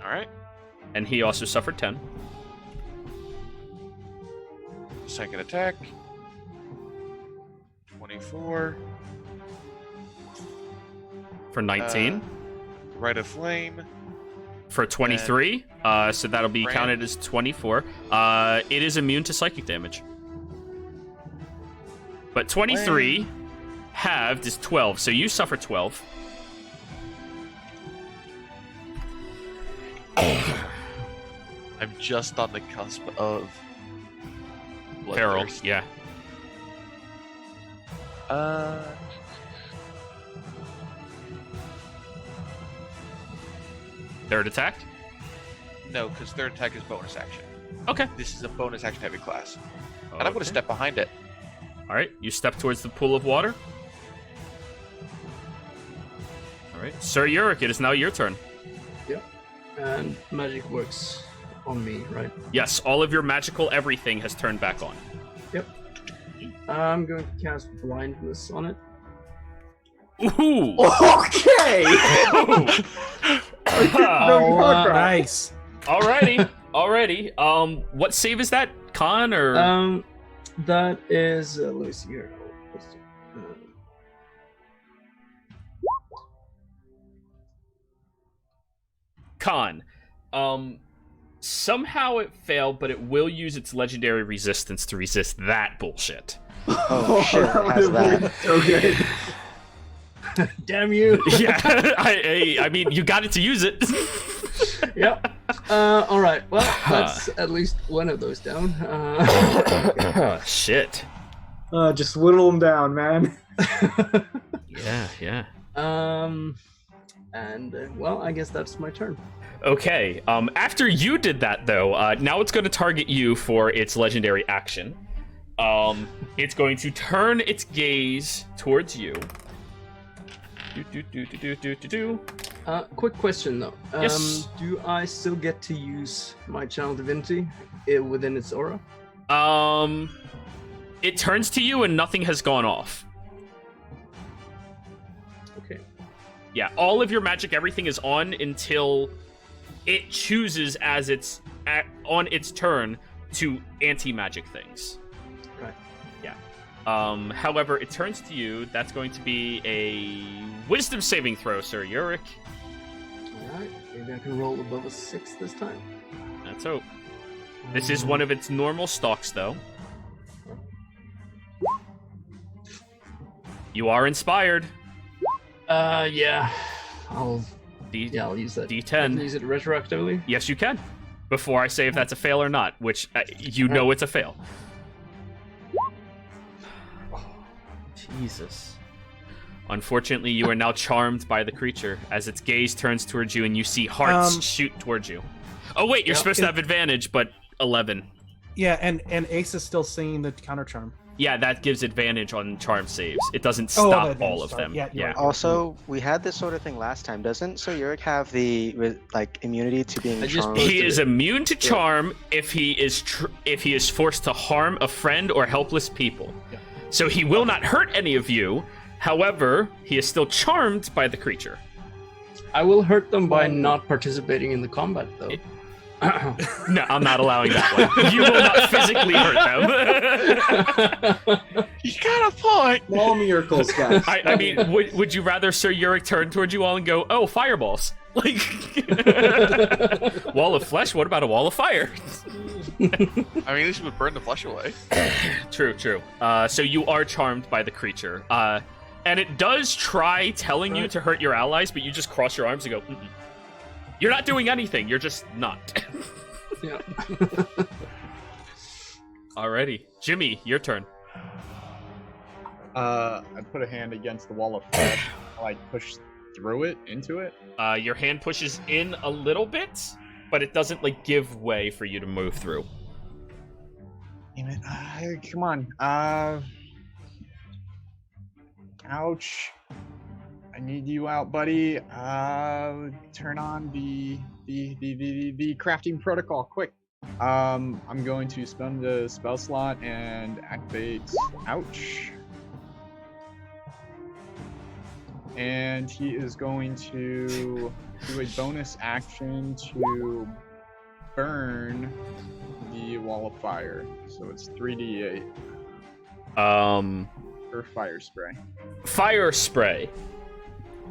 All right. And he also suffered 10. Second attack. 24. For 19. Rite of Flame. For 23. So that'll be Brand. counted as 24. It is immune to psychic damage. But 23 halved is 12, so you suffer 12. I'm just on the cusp of Peril, bloodthirst. yeah. Third attack? No, because third attack is bonus action. Okay. This is a bonus action heavy class. And I'm going to step behind it. All right, you step towards the pool of water. All right, Sir Yurik, it is now your turn. Yep. And magic works on me, right? Yes, all of your magical everything has turned back on. Yep. I'm going to cast blindness on it. Ooh! Okay. Nice. Alrighty. What save is that? Con or? That is. Let me see here. Con. Somehow it failed, but it will use its legendary resistance to resist that bullshit. Oh shit! It has that. Okay. Damn you! Yeah, I mean, you got it to use it. Yep. All right. Well, that's at least one of those down. Shit. Just whittle them down, man. Yeah. And well, I guess that's my turn. Okay. After you did that, though, now it's going to target you for its legendary action. It's going to turn its gaze towards you. Quick question though. Yes. Do I still get to use my channel divinity within its aura? It turns to you and nothing has gone off. Okay. Yeah, all of your magic, everything is on until it chooses as on its turn to anti-magic things. Right. Yeah. However, it turns to you. That's going to be a wisdom saving throw, Sir Yurik. Alright, maybe I can roll above a 6 this time. Let's hope. This is one of its normal stocks, though. You are inspired. Yeah. I'll use that. D10. I can use it retroactively. Yes, you can. Before I say if that's a fail or not, which you know it's a fail. Jesus. Unfortunately, you are now charmed by the creature as its gaze turns towards you and you see hearts shoot towards you. Oh wait, you're supposed to have advantage, but 11. Yeah, and Ace is still seeing the counter charm. Yeah, that gives advantage on charm saves. It doesn't stop advantage, all of sorry. them. Yeah, you're right. Also, we had this sort of thing last time. Doesn't Sir Yurik have the immunity to being I just charmed? He is immune to charm if he is forced to harm a friend or helpless people. Yeah. So he will not hurt any of you. However, he is still charmed by the creature. I will hurt them by not participating in the combat, though. No, I'm not allowing that one. You will not physically hurt them. You got a point! Small miracles, guys. I mean, would you rather Sir Yurik turn towards you all and go, oh, fireballs? Like, wall of flesh? What about a wall of fire? I mean, at least it would burn the flesh away. True. So you are charmed by the creature. And it does try telling you to hurt your allies, but you just cross your arms and go, mm-mm. You're not doing anything. You're just not. Yeah. Alrighty. Jimmy, your turn. I put a hand against the wall of flesh, like push through it, into it. Your hand pushes in a little bit, but it doesn't, like, give way for you to move through. Damn it. Come on. Ouch. I need you out, buddy. Turn on the crafting protocol, quick. I'm going to spend the spell slot and activate Ouch. And he is going to do a bonus action to burn the wall of fire. So it's 3d8 for fire spray. Fire spray.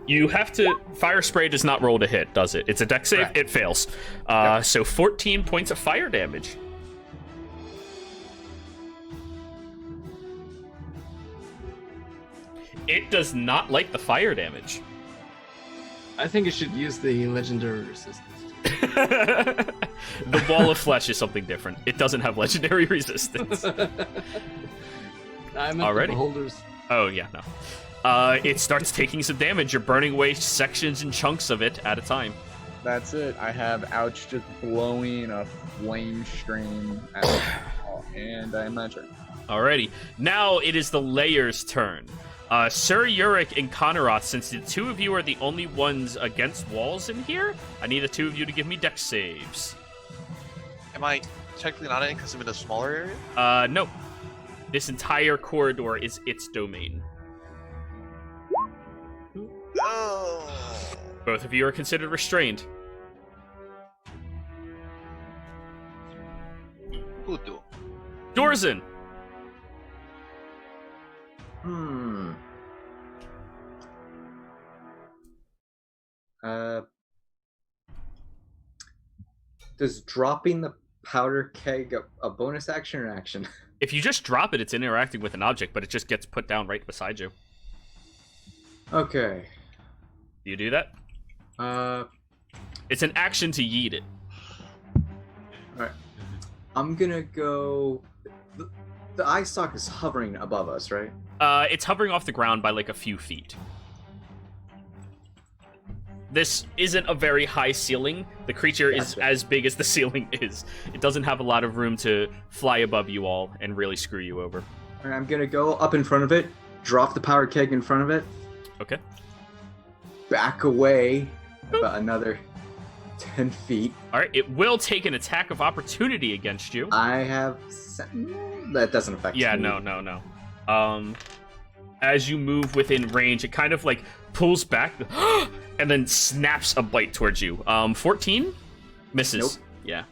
You have to. Fire spray does not roll to hit, does it? It's a dex save. Correct. It fails. Yep. So 14 points of fire damage. It does not like the fire damage. I think it should use the legendary resistance. The wall of flesh is something different. It doesn't have legendary resistance. I meant Already? the beholders. Oh, yeah, no. It starts taking some damage. You're burning away sections and chunks of it at a time. That's it. I have Ouch just blowing a flame stream at the wall, and I am my turn. Alrighty. Now it is the Layer's turn. Sir Yurik and Konorath, since the two of you are the only ones against walls in here, I need the two of you to give me dex saves. Am I technically not in it because I'm in a smaller area? No. This entire corridor is its domain. Oh. Both of you are considered restrained. Puto. Dorzen! Does dropping the powder keg a bonus action or action? If you just drop it, it's interacting with an object, but it just gets put down right beside you. Okay. Do you do that? It's an action to yeet it. Alright. I'm gonna go... The eye stalk is hovering above us, right? It's hovering off the ground by like a few feet. This isn't a very high ceiling. The creature is as big as the ceiling is. It doesn't have a lot of room to fly above you all and really screw you over. Alright, I'm gonna go up in front of it, drop the power keg in front of it, Okay. back away about another 10 feet. Alright, it will take an attack of opportunity against you. I have... That doesn't affect Yeah, me. no. As you move within range, it kind of like pulls back and then snaps a bite towards you. 14? Misses. Nope. Yeah.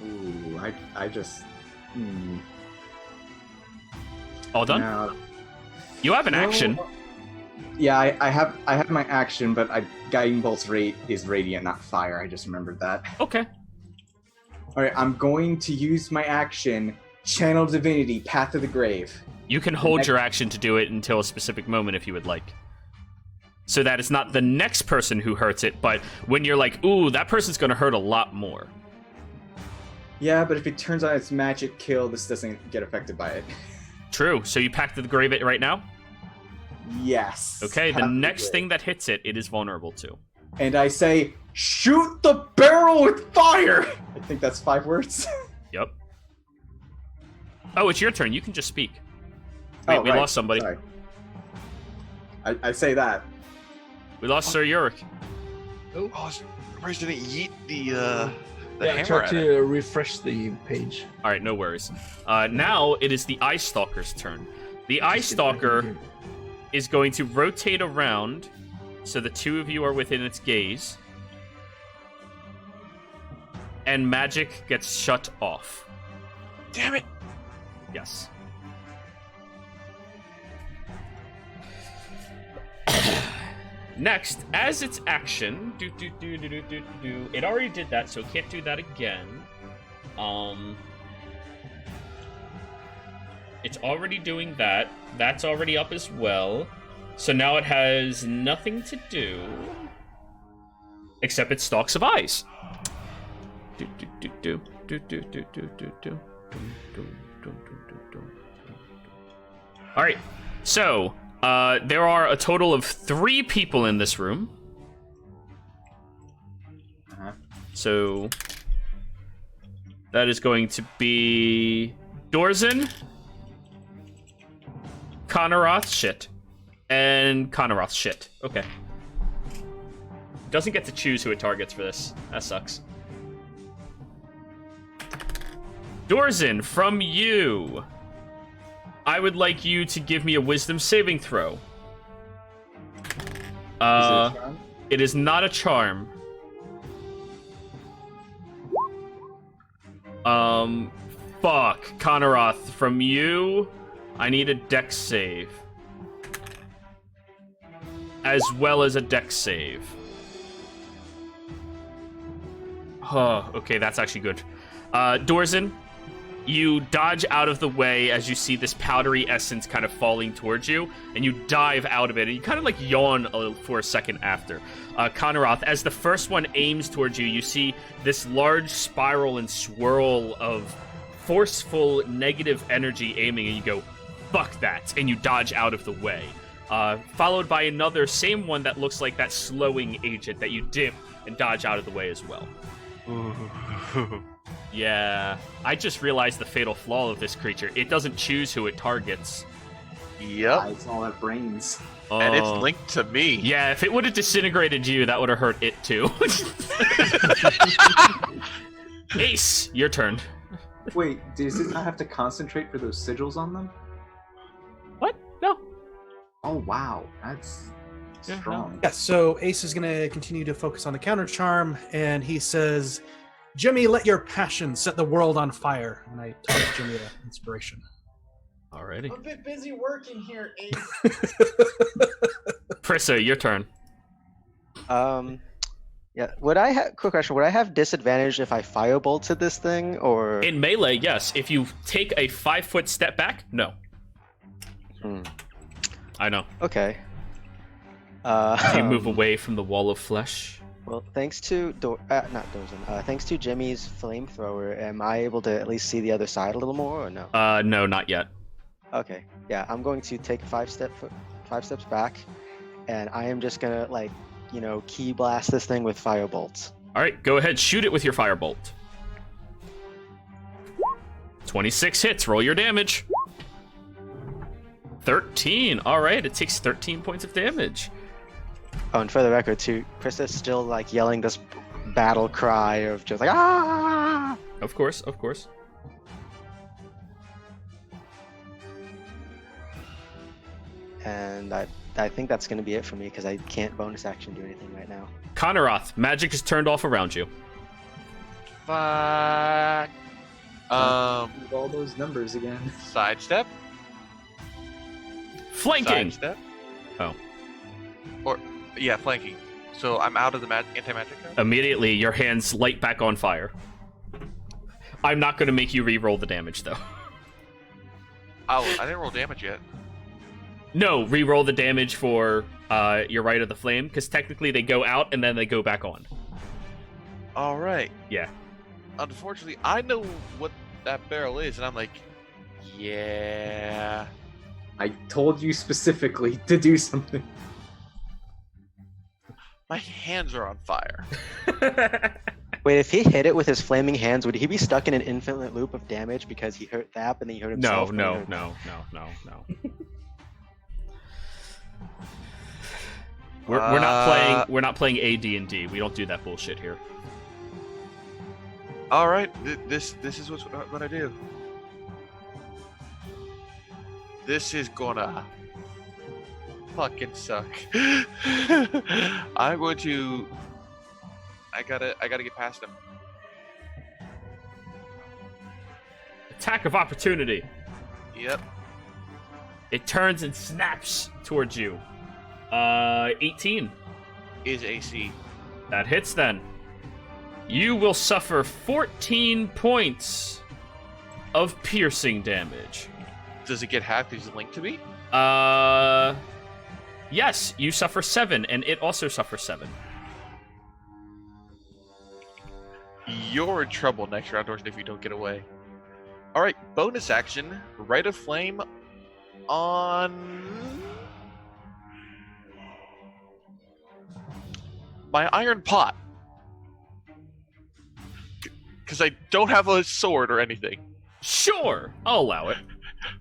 Ooh, I just... All done? Now, You have an no. action. Yeah, I have my action, but Guiding Bolt's rate is radiant, not fire. I just remembered that. Okay. Alright, I'm going to use my action, Channel Divinity, Path of the Grave. You can hold your action to do it until a specific moment if you would like. So that it's not the next person who hurts it, but when you're like, ooh, that person's gonna hurt a lot more. Yeah, but if it turns out it's magic kill, this doesn't get affected by it. True. So you Path of the Grave it right now? Yes. Okay, Path the of next Grave. thing that hits it, it is vulnerable to. And I say, shoot the barrel with fire! I think that's 5 words. Yep. Oh, it's your turn. You can just speak. Wait, Oh, we right. lost somebody. Sorry. I say that. We lost Sir Yurik. Oh, Bryce didn't yeet the Yeah, hammer try at it. to refresh the page. All right, no worries. Now it is the Eye Stalker's turn. The Eye Stalker is going to rotate around so the two of you are within its gaze. And magic gets shut off. Damn it! Yes. Next, as its action, it already did that, so it can't do that again. It's already doing that. That's already up as well. So now it has nothing to do except it stalks of eyes. All right. So, there are a total of 3 people in this room. So, that is going to be Dorzen, Konorath, shit, and Konorath, shit. Okay. Doesn't get to choose who it targets for this. That sucks. Dorzen, from you, I would like you to give me a wisdom saving throw. It is not a charm. Fuck. Konorath, from you, I need a dex save. As well as a dex save. Oh, okay, that's actually good. Dorzen, you dodge out of the way as you see this powdery essence kind of falling towards you, and you dive out of it, and you kind of like yawn for a second after. Konorath, as the first one aims towards you, you see this large spiral and swirl of forceful negative energy aiming, and you go, fuck that, and you dodge out of the way. Followed by another, same one that looks like that slowing agent that you dip and dodge out of the way as well. Yeah, I just realized the fatal flaw of this creature. It doesn't choose who it targets. Yep. It's all that brains. And it's linked to me. Yeah, if it would have disintegrated you, that would have hurt it too. Ace, your turn. Wait, does it not have to concentrate for those sigils on them? What? No. Oh wow, that's Yeah, strong. Yeah, so Ace is going to continue to focus on the counter charm, and he says, Jimmy, let your passion set the world on fire. And I taught Jimmy an inspiration. Alrighty. I'm a bit busy working here, Ace. Prissa, your turn. Yeah. Would I have quick question? Would I have disadvantage if I firebolted this thing, or? In melee, yes. If you take a 5-foot step back, no. I know. Okay. You move away from the wall of flesh. Well, thanks to thanks to Jimmy's flamethrower, am I able to at least see the other side a little more, or no? No, not yet. Okay. Yeah, I'm going to take 5 steps back, and I am just gonna key blast this thing with fire bolts. All right, go ahead, shoot it with your firebolt. 26 hits. Roll your damage. 13. All right, it takes 13 points of damage. Oh, and for the record, too, Chris is still yelling this battle cry of just ah! Of course, of course. And I think that's going to be it for me because I can't bonus action do anything right now. Konorath, magic is turned off around you. Fuck. With all those numbers again. Sidestep. Flanking. Sidestep. Oh. Or yeah, flanking. So I'm out of the anti-magic card. Immediately, your hands light back on fire. I'm not going to make you re-roll the damage, though. Oh, I didn't roll damage yet. No, re-roll the damage for your Rite of the Flame, because technically they go out and then they go back on. All right. Yeah. Unfortunately, I know what that barrel is, and I'm like, yeah. I told you specifically to do something. My hands are on fire. Wait, if he hit it with his flaming hands, would he be stuck in an infinite loop of damage because he hurt Thap and then he hurt himself? No. We're not playing AD&D. We don't do that bullshit here. All right, this is what I do. This is gonna fucking suck. I'm going to. I gotta get past him. Attack of opportunity. Yep. It turns and snaps towards you. 18. Is AC. That hits then. You will suffer 14 points of piercing damage. Does it get half because it's linked to me? Yes, you suffer 7, and it also suffers 7. You're in trouble next round, Dorson, if you don't get away. All right, bonus action, Rite of Flame on my iron pot. Because I don't have a sword or anything. Sure, I'll allow it.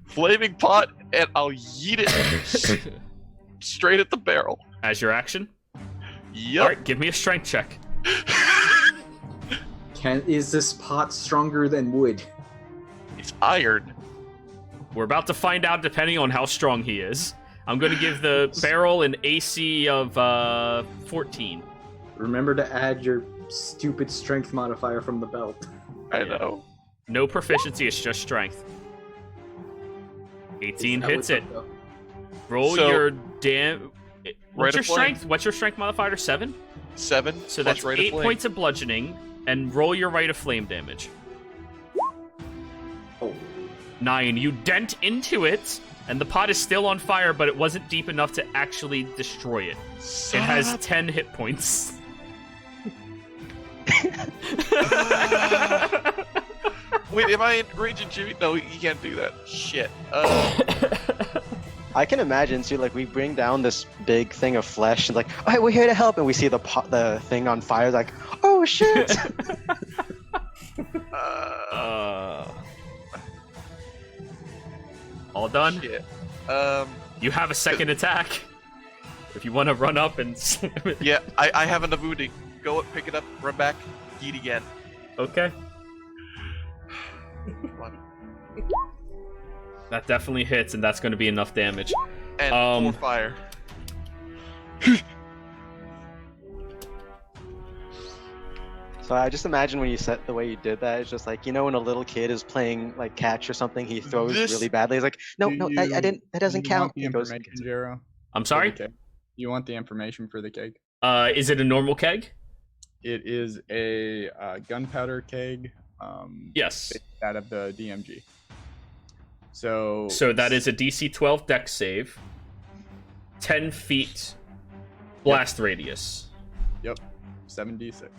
Flaming pot, and I'll yeet it straight at the barrel. As your action? Yep. Alright, give me a strength check. Is this pot stronger than wood? It's iron. We're about to find out depending on how strong he is. I'm going to give the barrel an AC of 14. Remember to add your stupid strength modifier from the belt. I know. No proficiency, it's just strength. 18 hits it. Roll So, your damn. What's Rite your of Flame. strength? What's your strength modifier? 7? 7. So plus that's Rite 8 of Flame. points of bludgeoning, and roll your Rite of Flame damage. 9. You dent into it, and the pot is still on fire, but it wasn't deep enough to actually destroy it. It has 10 hit points. Wait, am I in range of Jimmy? No, you can't do that. Shit. I can imagine too, like we bring down this big thing of flesh and like, all right, we're here to help, and we see the thing on fire, like, oh shit! All done? Shit. You have a second attack. If you want to run up and... Yeah, I have enough wounding. Go up, pick it up, run back, eat again. Okay. Come on. That definitely hits, and that's going to be enough damage. And more fire. So I just imagine when you said the way you did that, it's just like, you know, when a little kid is playing like catch or something, he throws really badly. He's like, no, I didn't. That doesn't count. You want the information, Jero? I'm sorry? You want the information for the keg? Is it a normal keg? It is a gunpowder keg. Yes. Out of the DMG. So that is a DC 12 dex save. 10 feet blast radius. Yep. 7d6.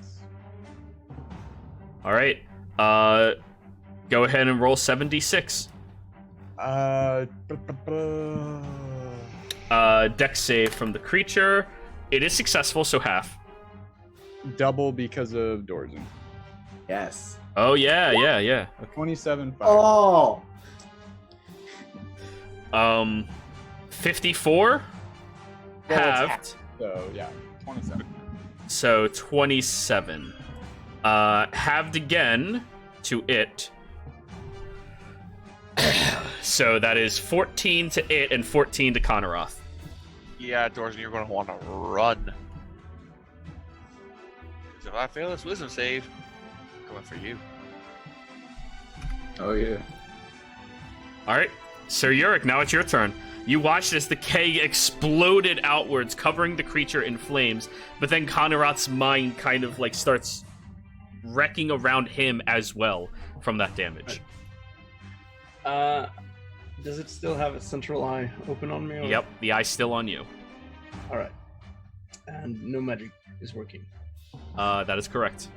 All right. Go ahead and roll 7d6. Dex save from the creature. It is successful, so half. Double because of Dorzen. Yes. Oh yeah. Okay. 27. Oh. 54 halved. So yeah, 27. So 27. Halved again to it. So that is 14 to it and 14 to Konaroth. Yeah, Dorzen, you're going to want to run. 'Cause if I fail this wisdom save, I'm going for you. Oh yeah. All right, Sir Yurik, now it's your turn. You watched as the keg exploded outwards, covering the creature in flames, but then Konaroth's mind kind of like starts wrecking around him as well from that damage. Does it still have its central eye open on me? Or... Yep, the eye's still on you. All right. And no magic is working. That is correct.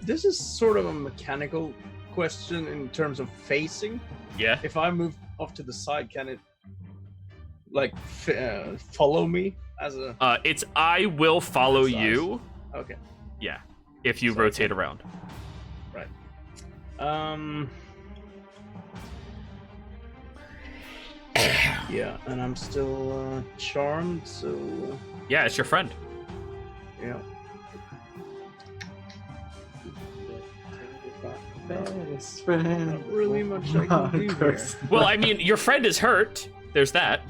This is sort of a mechanical question in terms of facing. Yeah. If I move off to the side, can it like follow me as a? Its eye will follow Its eyes. you. Okay. Yeah, if you So- rotate around. Right. Yeah, and I'm still charmed, so Yeah, it's your friend. yeah. Best friend. Not really much I can do here. Well, I mean, your friend is hurt. There's that.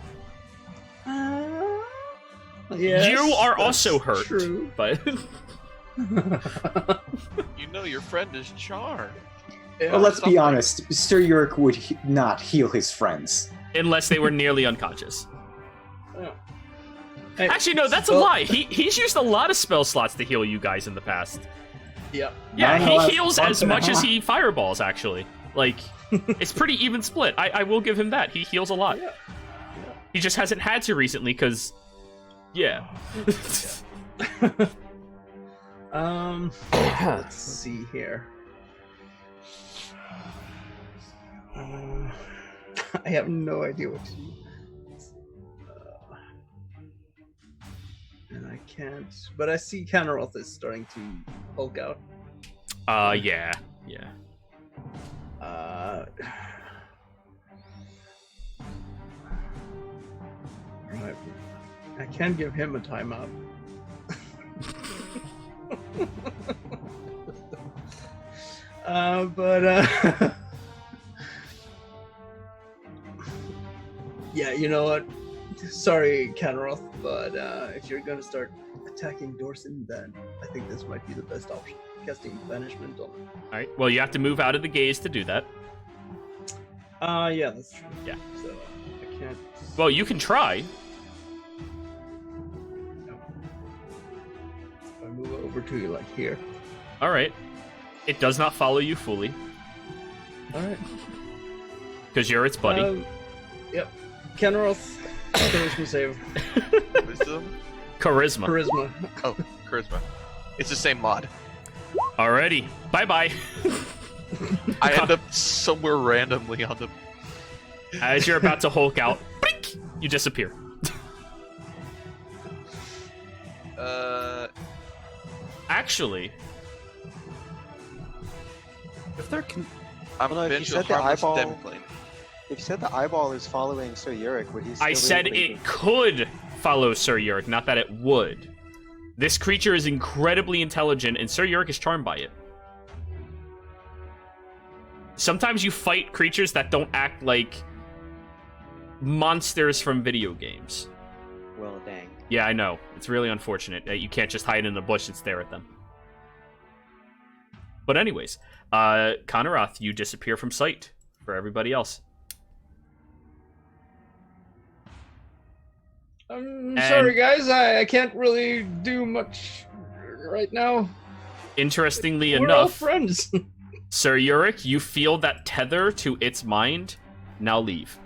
Yes, You are that's also hurt. True. But You know your friend is charmed. Yeah, Well, let's be Something. honest. Sir Yurik would not heal his friends. unless they were nearly unconscious. yeah. Hey, Actually, no, that's a spell- lie. He's used a lot of spell slots to heal you guys in the past. Yeah. Yeah, No, he that's heals once as and a much as half. he fireballs, actually. Like, it's pretty even split. I will give him that. He heals a lot. Yeah. He just hasn't had to recently, because... Yeah. Let's see here. I have no idea what to do. And I can't. But I see Konaroth is starting to hulk out. Yeah. Right. I can give him a timeout. Yeah, you know what? Sorry, Konaroth, but if you're gonna start attacking Dorson, then I think this might be the best option. Casting Banishment on him. Alright, well, you have to move out of the gaze to do that. Yeah, that's true. Yeah. So, I can't... Well, you can try. If I move over to, like, here. All right. It does not follow you fully All right. because you're its buddy. Yep. Kenroth, charisma save. Wisdom? Charisma. Charisma. Oh, charisma. It's the same mod. Alrighty. Bye-bye. I end up somewhere randomly on the. As you're about to Hulk out, blink, you disappear. Actually, If they're I'm Well, no, if been you to said a the harmless eyeball- dem plane. If you said the eyeball is following Sir Yurik, would he still I be said able to- it could follow Sir Yurik, not that it would. This creature is incredibly intelligent, and Sir Yurik is charmed by it. Sometimes you fight creatures that don't act like monsters from video games. Well, dang. Yeah, I know. It's really unfortunate that you can't just hide in the bush and stare at them. But anyways, Konorath, you disappear from sight for everybody else. I'm sorry, guys. I can't really do much right now. Interestingly We're all enough, friends. Sir Yurik, you feel that tether to its mind. Now leave.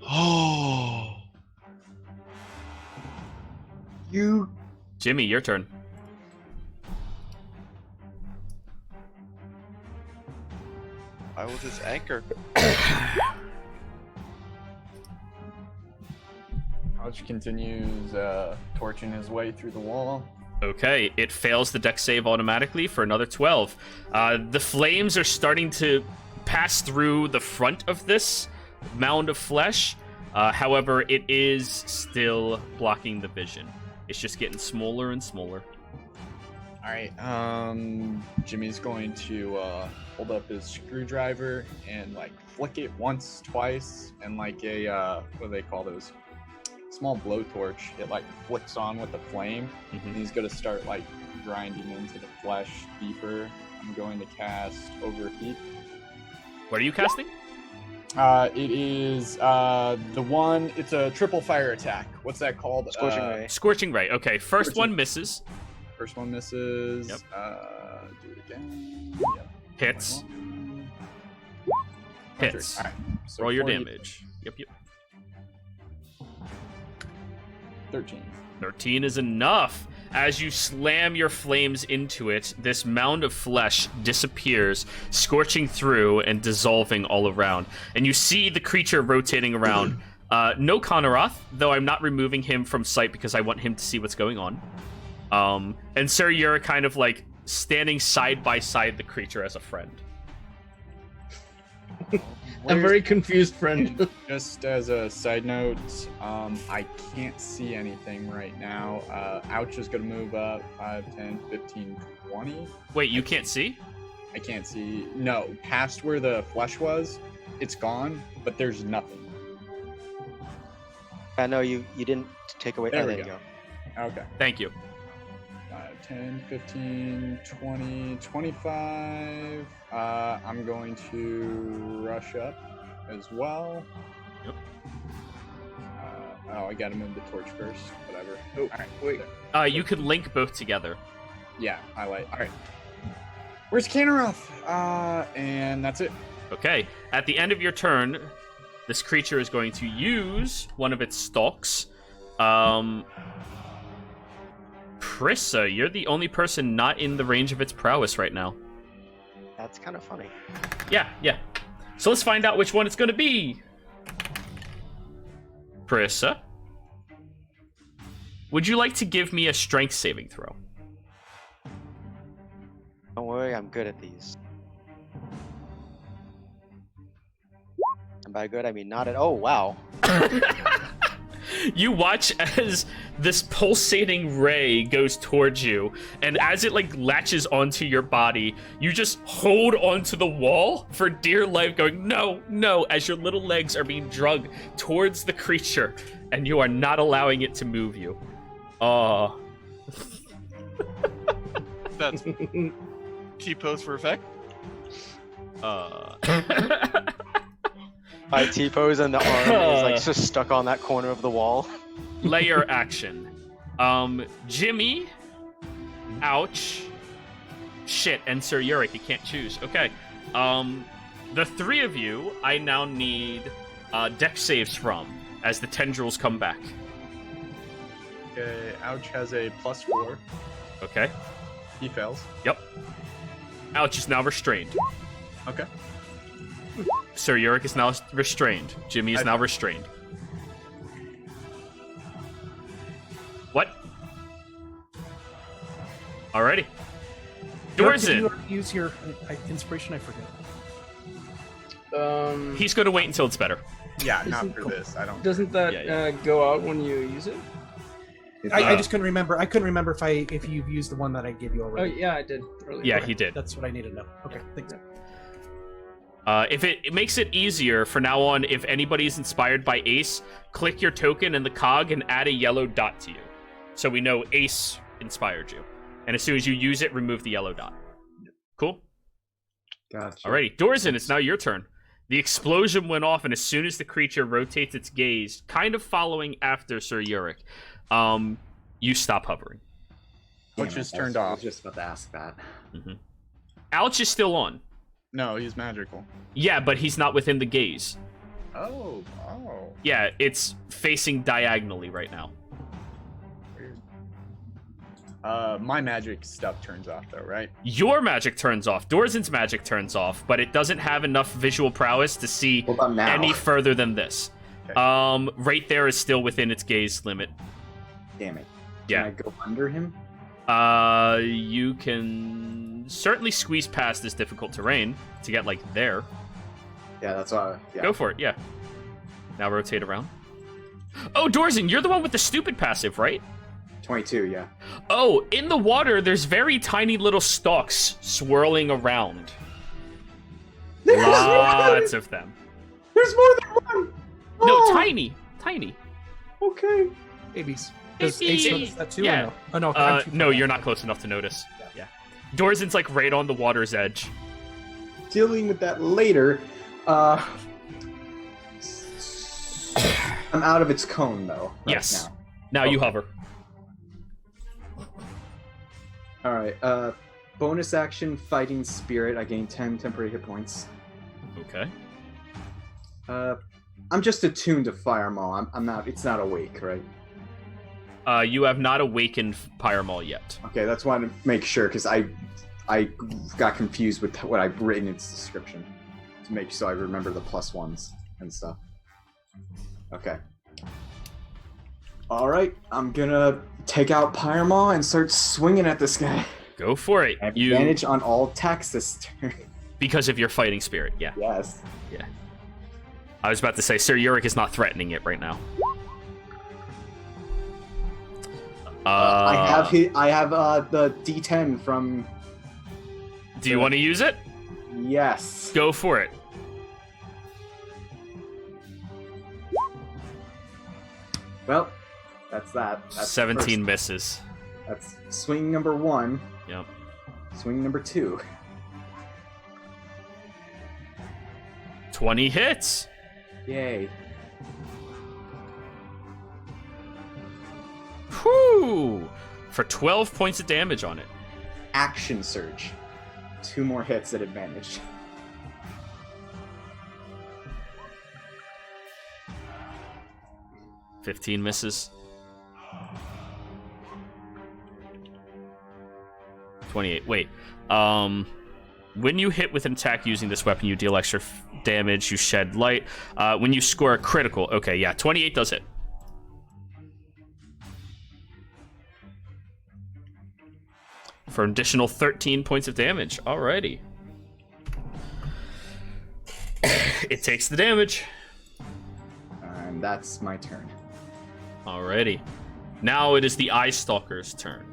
Oh. You Jimmy, your turn. I will just anchor. Ouch continues torching his way through the wall. Okay, it fails the dex save automatically for another 12. The flames are starting to pass through the front of this mound of flesh. However, it is still blocking the vision. It's just getting smaller and smaller. All right. Jimmy's going to hold up his screwdriver and like flick it once, twice, and like a what do they call those? Small blowtorch. It like flicks on with the flame, and he's gonna start like grinding into the flesh deeper. I'm going to cast Overheat. What are you casting? It is the one. It's a triple fire attack. What's that called? Scorching Ray. Scorching Ray. Okay, first Scorching- one misses. First one misses. Yep. Do it again. Yep. Hits. One. Hits. All right. So Roll your 40 damage. Yep. 13. 13 is enough. As you slam your flames into it, this mound of flesh disappears, scorching through and dissolving all around. And you see the creature rotating around. No Konorath, though I'm not removing him from sight because I want him to see what's going on. And Sir, you're kind of like standing side by side the creature as a friend. I'm very confused, friend. Just as a side note, I can't see anything right now. Ouch is going to move up 5, 10, 15, 20. Wait, you can't see? I can't see. No, past where the flesh was, it's gone, but there's nothing. I know you didn't take away. There Oh, we there you go. go. Okay. Thank you. 10, 15, 20, 25. I'm going to rush up as well. Yep. I gotta move the torch first. Whatever. Oh, All right. wait. You could link both together. Yeah, highlight. All right. Where's Canaroth? And that's it. Okay. At the end of your turn, this creature is going to use one of its stalks. Prissa, you're the only person not in the range of its prowess right now. That's kind of funny. Yeah. So let's find out which one it's going to be. Prissa, would you like to give me a strength saving throw? Don't worry, I'm good at these. And by good, I mean not at. Oh wow. You watch as this pulsating ray goes towards you, and as it like latches onto your body, you just hold onto the wall for dear life, going no, as your little legs are being dragged towards the creature, and you are not allowing it to move you. Oh. That's T-pose for effect. My T-pose and the arm is like just stuck on that corner of the wall. Layer action. Jimmy, Ouch, shit, and Sir Yurik, you can't choose. Okay. The three of you, I now need dex saves from, as the tendrils come back. Okay, Ouch has a +4. Okay. He fails. Yep. Ouch is now restrained. Okay. Sir Yurik is now restrained. Jimmy is now restrained. What? Alrighty. Yurik, did Dorzin. you use your inspiration? I forget. He's going to wait until it's better. Yeah, not Isn't- for this. I don't. Doesn't that Yeah. go out when you use it? I just couldn't remember. I couldn't remember if you've used the one that I gave you Oh already. yeah, I did earlier. Yeah, Okay, he did. That's what I need to know. Okay, thanks. If it makes it easier, from now on, if anybody is inspired by Ace, click your token in the cog and add a yellow dot to you. So we know Ace inspired you. And as soon as you use it, remove the yellow dot. Cool? Gotcha. Alrighty. Dorzin, it's now your turn. The explosion went off, and as soon as the creature rotates its gaze, kind of following after Sir Yurik, you stop hovering. Damn Which it, is I turned was off. just about to ask that. Ouch is still on. No, he's magical. Yeah, but he's not within the gaze. Oh. Yeah, it's facing diagonally right now. Weird. My magic stuff turns off though, right? Your magic turns off. Dorzin's magic turns off, but it doesn't have enough visual prowess to see What about now? any further than this. Okay. Right there is still within its gaze limit. Damn it. Yeah. Can I go under him? You can certainly squeeze past this difficult terrain to get like there. Yeah, that's why. Yeah. Go for it, yeah. Now rotate around. Oh, Dorzin, you're the one with the stupid passive, right? 22, yeah. Oh, in the water, there's very tiny little stalks swirling around. Lots of them. There's more than one! No, Oh, tiny. Okay. Babies. Does Babies. Ace notice that too? Yeah. Or no? Oh no. I'm too No, far you're back. not close enough to notice. Yeah. Dorzin's like right on the water's edge. Dealing with that later. I'm out of its cone, though. Right Yes. Now. Now you hover. Alright, bonus action, Fighting Spirit. I gain 10 temporary hit points. Okay. I'm just attuned to Fire Maul. I'm not, it's not awake, right? You have not awakened Pyramol yet. Okay, that's why I wanted to make sure, because I got confused with what I've written in its description. To make so I remember the +1s and stuff. Okay. Alright, I'm gonna take out Pyramol and start swinging at this guy. Go for it. I have You advantage on all attacks this turn. because of your fighting spirit. Yeah. Yes. I was about to say Sir Yurik is not threatening it right now. I have the D10 from. Do you want to use it? Yes. Go for it. Well, that's that. That's 17 first. misses. That's swing number 1. Yep. Swing number 2. 20 hits. Yay. Whew! For 12 points of damage on it. Action surge. 2 more hits at advantage. $15 misses. 28. Wait. When you hit with an attack using this weapon, you deal extra damage, you shed light. When you score a critical, okay, yeah, 28 does it. For an additional 13 points of damage. Alrighty. It takes the damage. And that's my turn. Alrighty. Now it is the Eye Stalker's turn.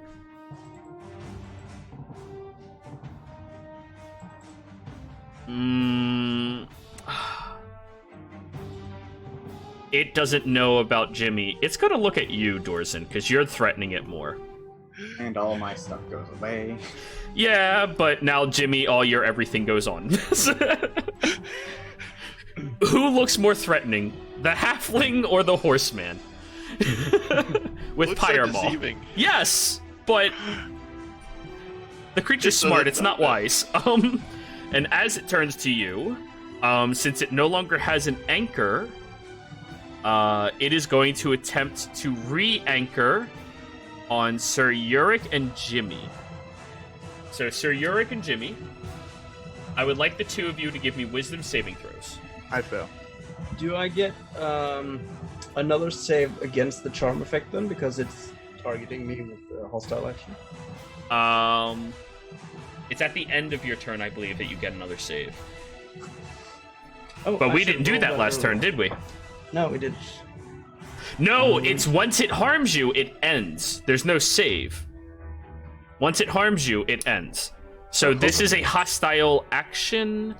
It doesn't know about Jimmy. It's gonna look at you, Dorzin, because you're threatening it more. And all my stuff goes away. Yeah, but now Jimmy, all your everything goes on. Who looks more threatening, the halfling or the horseman? With Looks so Pyreball. deceiving. Yes, but The creature's So smart, that's it's not wise. And as it turns to you, since it no longer has an anchor, it is going to attempt to re-anchor on Sir Yurik and Jimmy. So Sir Yurik and Jimmy, I would like the two of you to give me wisdom saving throws. I fail. Do I get another save against the charm effect then, because it's targeting me with the hostile action? It's at the end of your turn, I believe, that you get another save. Oh, But I we should didn't do roll that last turn, earlier. did we? No, we didn't. No, it's once it harms you, it ends. There's no save. Once it harms you, it ends. So this is a hostile action.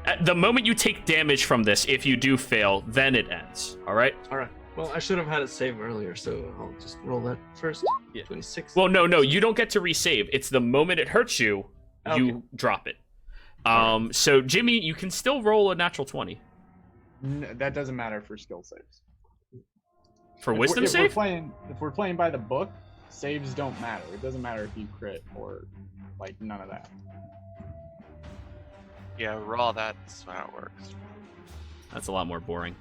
At the moment you take damage from this, if you do fail, then it ends. All right? All right. Well, I should have had it save earlier, so I'll just roll that first. Yeah. 26. Well, no, you don't get to resave. It's the moment it hurts you, you drop it. So Jimmy, you can still roll a natural 20 That doesn't matter for skill saves. for If wisdom we're, save. If we're playing by the book, saves don't matter. It doesn't matter if you crit or like none of that. Yeah, raw. That's how it works. That's a lot more boring.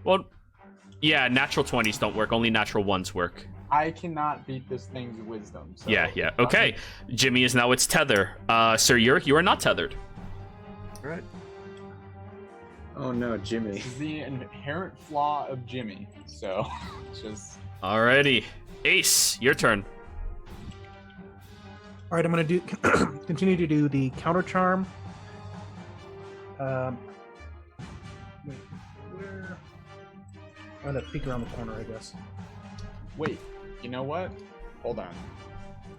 Well, yeah, natural 20s don't work. Only natural 1s work. I cannot beat this thing's wisdom. So Yeah. Okay. Jimmy is now its tether. Sir Yurik, you are not tethered. All right. Oh no, Jimmy. This is the inherent flaw of Jimmy. So, just Alrighty. Ace, your turn. All right, I'm going to do continue to do the counter charm. Wait, where? I'm going to peek around the corner, I guess. wait. You know what? Hold on.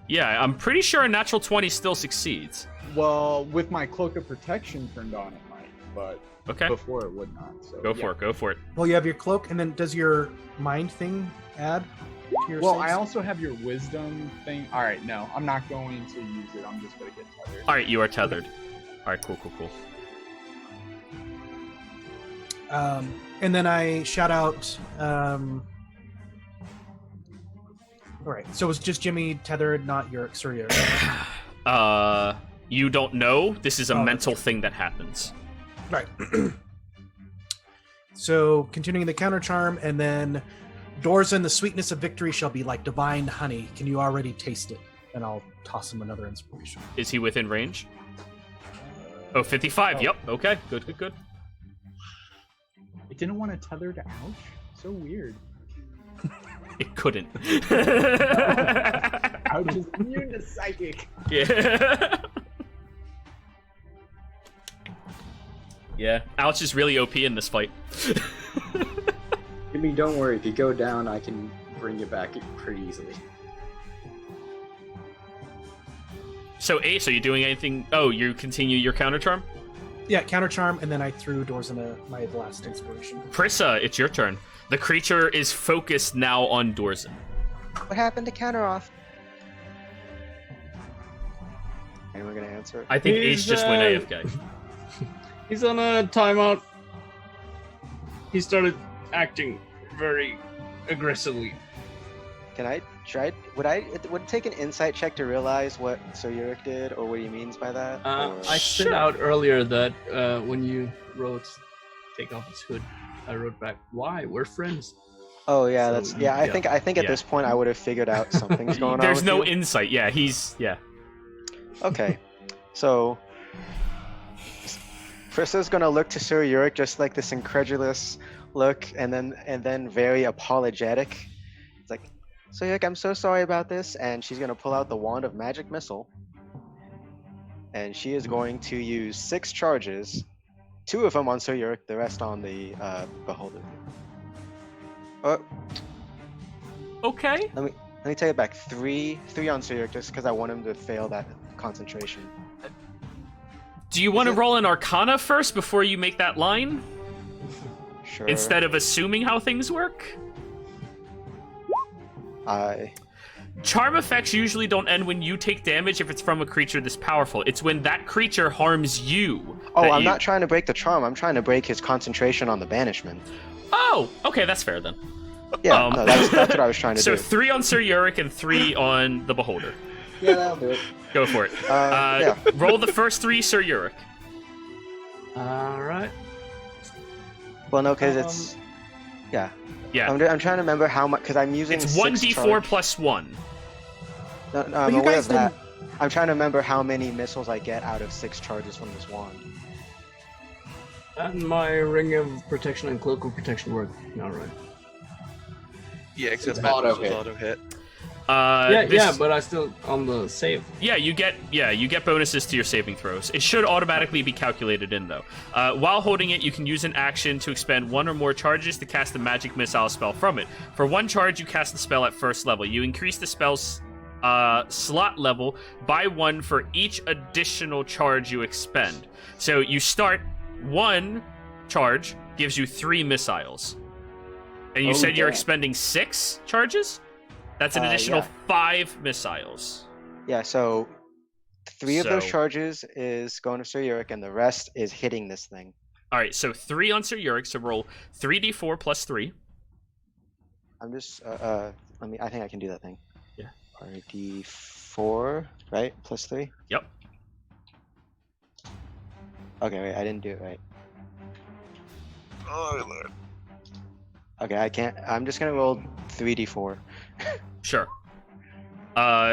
Yeah, I'm pretty sure a natural 20 still succeeds. Well, with my cloak of protection turned on, it might, but Okay. before it would not. So Go yeah. for it. Go for it. Well, you have your cloak, and then does your mind thing add to your Well, saves? I also have your wisdom thing. All right, no, I'm not going to use it. I'm just gonna get tethered. All right, you are tethered. All right, cool. And then I shout out. All right, so it's just Jimmy tethered, not your Sir Yurik. You don't know. This is a Oh, that's mental thing that happens. Right. So continuing the counter charm, and then Dorzen, the sweetness of victory shall be like divine honey. Can you already taste it? And I'll toss him another inspiration. Is he within range? Oh, 55. Oh. Yep. Okay. Good. It didn't want to tether to Ouch. So weird. It couldn't. Ouch is immune to psychic. Yeah. Yeah. Ouch is really OP in this fight. Jimmy, don't worry. If you go down, I can bring you back pretty easily. So Ace, are you doing anything? Oh, you continue your counter charm? Yeah, counter charm, and then I threw Dorzen my last inspiration. Prissa, it's your turn. The creature is focused now on Dorzen. What happened to counter off? Anyone gonna answer it? I think He's, Ace just went AFK. He's on a timeout. He started acting very aggressively. Can I try? Would it take an insight check to realize what Sir Yurik did, or what he means by that? Or- I said out earlier that when you wrote "take off his hood," I wrote back, "Why? We're friends." Oh yeah, So, that's yeah. I think at Yeah. this point I would have figured out something's going on. There's with no you. insight. Yeah, yeah. Okay, so Prissa's gonna look to Sir Yurik just like this incredulous look, and then very apologetic. It's like, Sir Yurik, I'm so sorry about this, and she's gonna pull out the wand of magic missile, and she is going to use 6 charges, 2 of them on Sir Yurik, the rest on the beholder. Okay. Let me take it back. 3 on Sir Yurik, just because I want him to fail that concentration. Do you want to roll an Arcana first before you make that line? Sure. Instead of assuming how things work? Charm effects usually don't end when you take damage if it's from a creature this powerful. It's when that creature harms you. Oh, that I'm you- not trying to break the charm. I'm trying to break his concentration on the banishment. Oh, okay, that's fair then. Yeah, no, that's what I was trying to So do. 3 on Sir Yurik and 3 on the Beholder. Yeah, that'll do it. Go for it. Yeah. Roll the first 3, Sir Yurik. All right. Well, no, because it's yeah. Yeah. I'm trying to remember how much because I'm using. It's 6 1d4 charge. plus 1. No, But I'm you aware guys of that. I'm trying to remember how many missiles I get out of 6 charges from this wand. And my ring of protection and cloak of protection work. All right. Yeah, except It's magic auto missiles hit. auto hit. Yeah, but I still on the save. Yeah, you get bonuses to your saving throws. It should automatically be calculated in though. While holding it, you can use an action to expend 1 or more charges to cast a magic missile spell from it. For 1 charge, you cast the spell at first level. You increase the spell's slot level by 1 for each additional charge you expend. So you start 1 charge gives you 3 missiles, and you said you're expending 6 charges. That's an additional 5 missiles. Yeah, so 3 of those So- charges is going to Sir Yurik, and the rest is hitting this thing. All right, so 3 on Sir Yurik. So roll 3d4 plus 3. I'm just I think I can do that thing. Yeah. RD4, right? Plus 3. Yep. Okay, wait, I didn't do it right. Oh, Lord. Okay, I can't. I'm just gonna roll 3d4. Sure.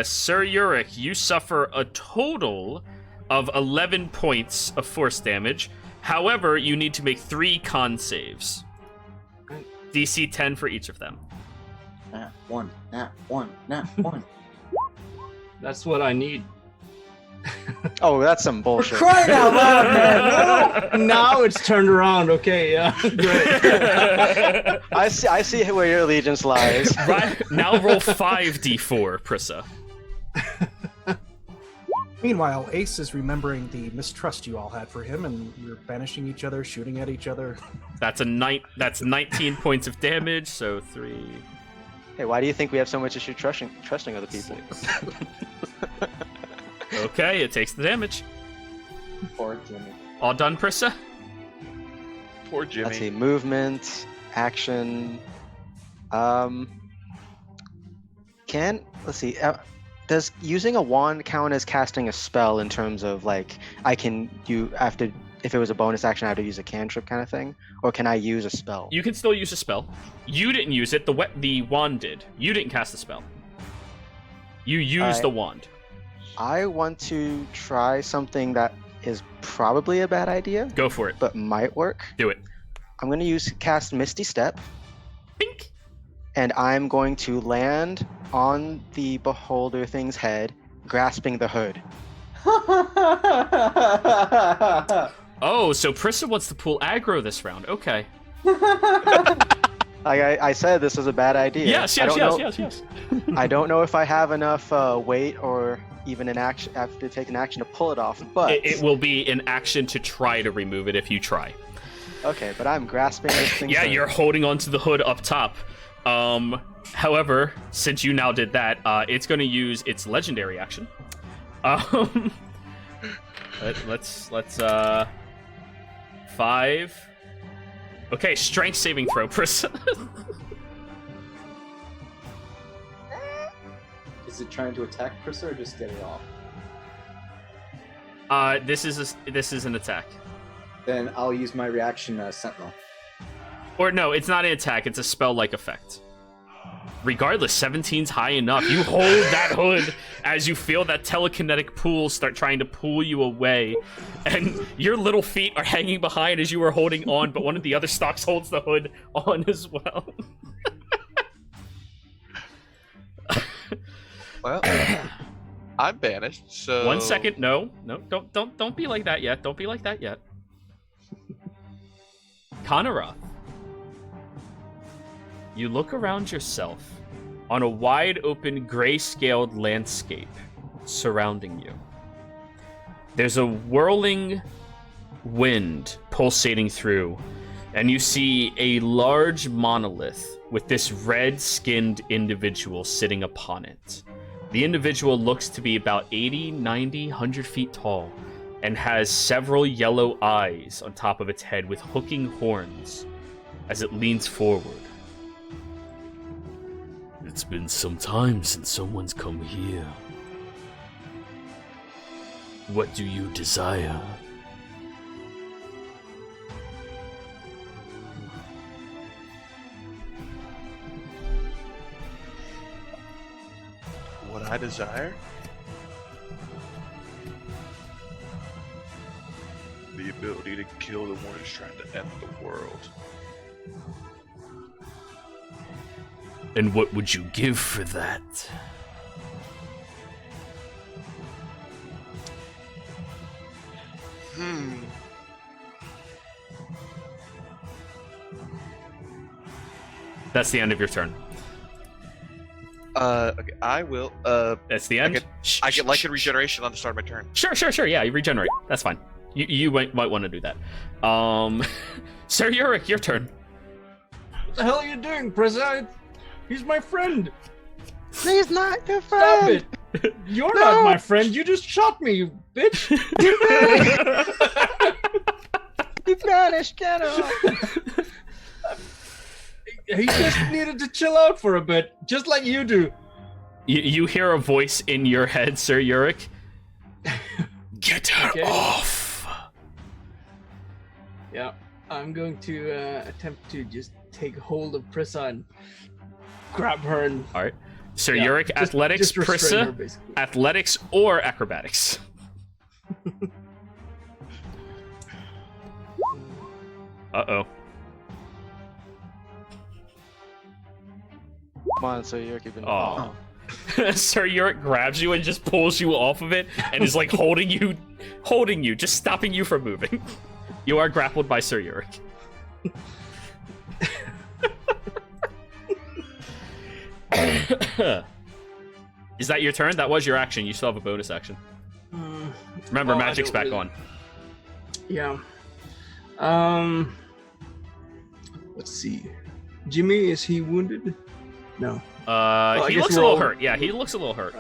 Sir Yurik, you suffer a total of 11 points of force damage. However, you need to make 3 con saves. DC 10 for each of them. Nat 1, nat 1, nat 1. That's what I need. Oh, that's some bullshit. Crying out loud, man! No! Now it's turned around. Okay, yeah, great. I see where your allegiance lies. Right, now roll 5d4, Prissa. Meanwhile, Ace is remembering the mistrust you all had for him, and you're banishing each other, shooting at each other. That's 19 points of damage, so 3. Hey, why do you think we have so much issue trusting other people? 6. Okay, it takes the damage. Poor Jimmy. All done, Prissa? Poor Jimmy. Let's see, movement, action. Let's see. Does using a wand count as casting a spell in terms of like if it was a bonus action I have to use a cantrip kind of thing, or can I use a spell? You can still use a spell. You didn't use it. The wand did. You didn't cast a spell. You used the wand. I want to try something that is probably a bad idea, Go for it. but might work. Do it. I'm going to cast Misty Step, Bink. and I'm going to land on the beholder thing's head, grasping the hood. Oh, so Prissa wants to pull aggro this round. Okay. I said this was a bad idea. Yes. I don't know if I have enough weight or even an action. I have to take an action to pull it off, but It will be an action to try to remove it if you try. okay. But I'm grasping this thing. Yeah, you're holding onto the hood up top. However, since you now did that, it's going to use its legendary action. Let's 5. Okay, strength saving throw, Prissa. Is it trying to attack Prissa or just get it off? This is an attack. Then I'll use my reaction Sentinel. Or no, it's not an attack, it's a spell-like effect. Regardless, 17's high enough. You hold that hood as you feel that telekinetic pool start trying to pull you away. And your little feet are hanging behind as you are holding on, but one of the other stalks holds the hood on as well. Well, I'm banished, so 1 second, no, don't be like that yet. Don't be like that yet. Kanara, you look around yourself on a wide open gray-scaled landscape surrounding you. There's a whirling wind pulsating through, and you see a large monolith with this red-skinned individual sitting upon it. The individual looks to be about 80, 90, 100 feet tall and has several yellow eyes on top of its head with hooking horns as it leans forward. It's been some time since someone's come here. What do you desire? What I desire? The ability to kill the one who's trying to end the world. And what would you give for that? That's the end of your turn. Okay, I will. That's the end. I get like a regeneration on the start of my turn. Sure. Yeah, you regenerate. That's fine. You might want to do that. Sir Yurik, your turn. What the hell are you doing, Preside? He's my friend. He's not your Stop friend. it. You're not my friend. You just shot me, you bitch. He vanished, get him. He just needed to chill out for a bit, just like you do. You hear a voice in your head, Sir Yurik. Get her off. Yeah, I'm going to attempt to just take hold of Prissa and grab her and... All right. Sir Yurik, athletics, just restrain her, Prissa, basically. athletics or acrobatics? Uh-oh. Come on, so you're keeping. Oh. Sir Yurik grabs you and just pulls you off of it and is like holding you, just stopping you from moving. You are grappled by Sir Yurik. Is that your turn? That was your action. You still have a bonus action. Remember, magic's back on. Yeah. Let's see. Jimmy, is he wounded? No. I He guess looks a we're little all- hurt. Yeah, he looks a little hurt.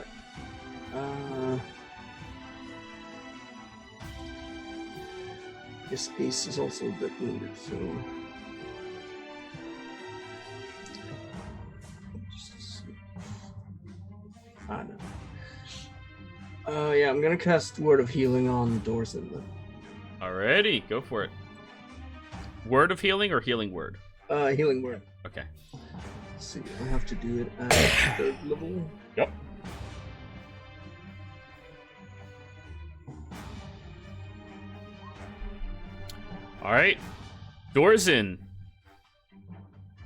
Guess Ace is also a bit wounded, so. I know. Yeah, I'm gonna cast Word of Healing on Dorson then. Alrighty, go for it. Word of healing or healing word? Healing Word. Okay. Let's see, I have to do it at 3rd level. Yep. Alright. Dorzin.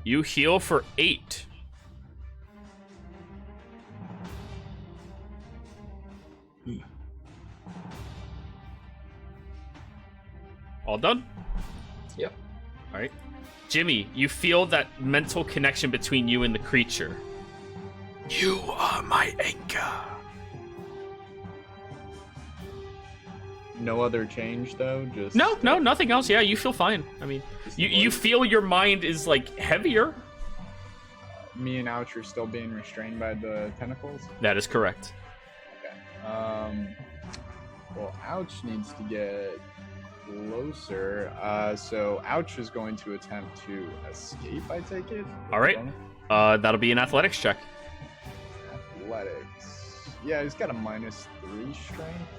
You heal for 8. All done? Yep. Alright. Jimmy, you feel that mental connection between you and the creature. You are my anchor. No other change though. Just No, nothing else. Yeah, you feel fine. I mean, you feel your mind is like heavier. Me and Ouch are still being restrained by the tentacles. That is correct. Okay. Well, Ouch needs to get closer. So Ouch is going to attempt to escape. I take it. All right. That'll be an athletics check. Athletics. Yeah, he's got a -3 strength.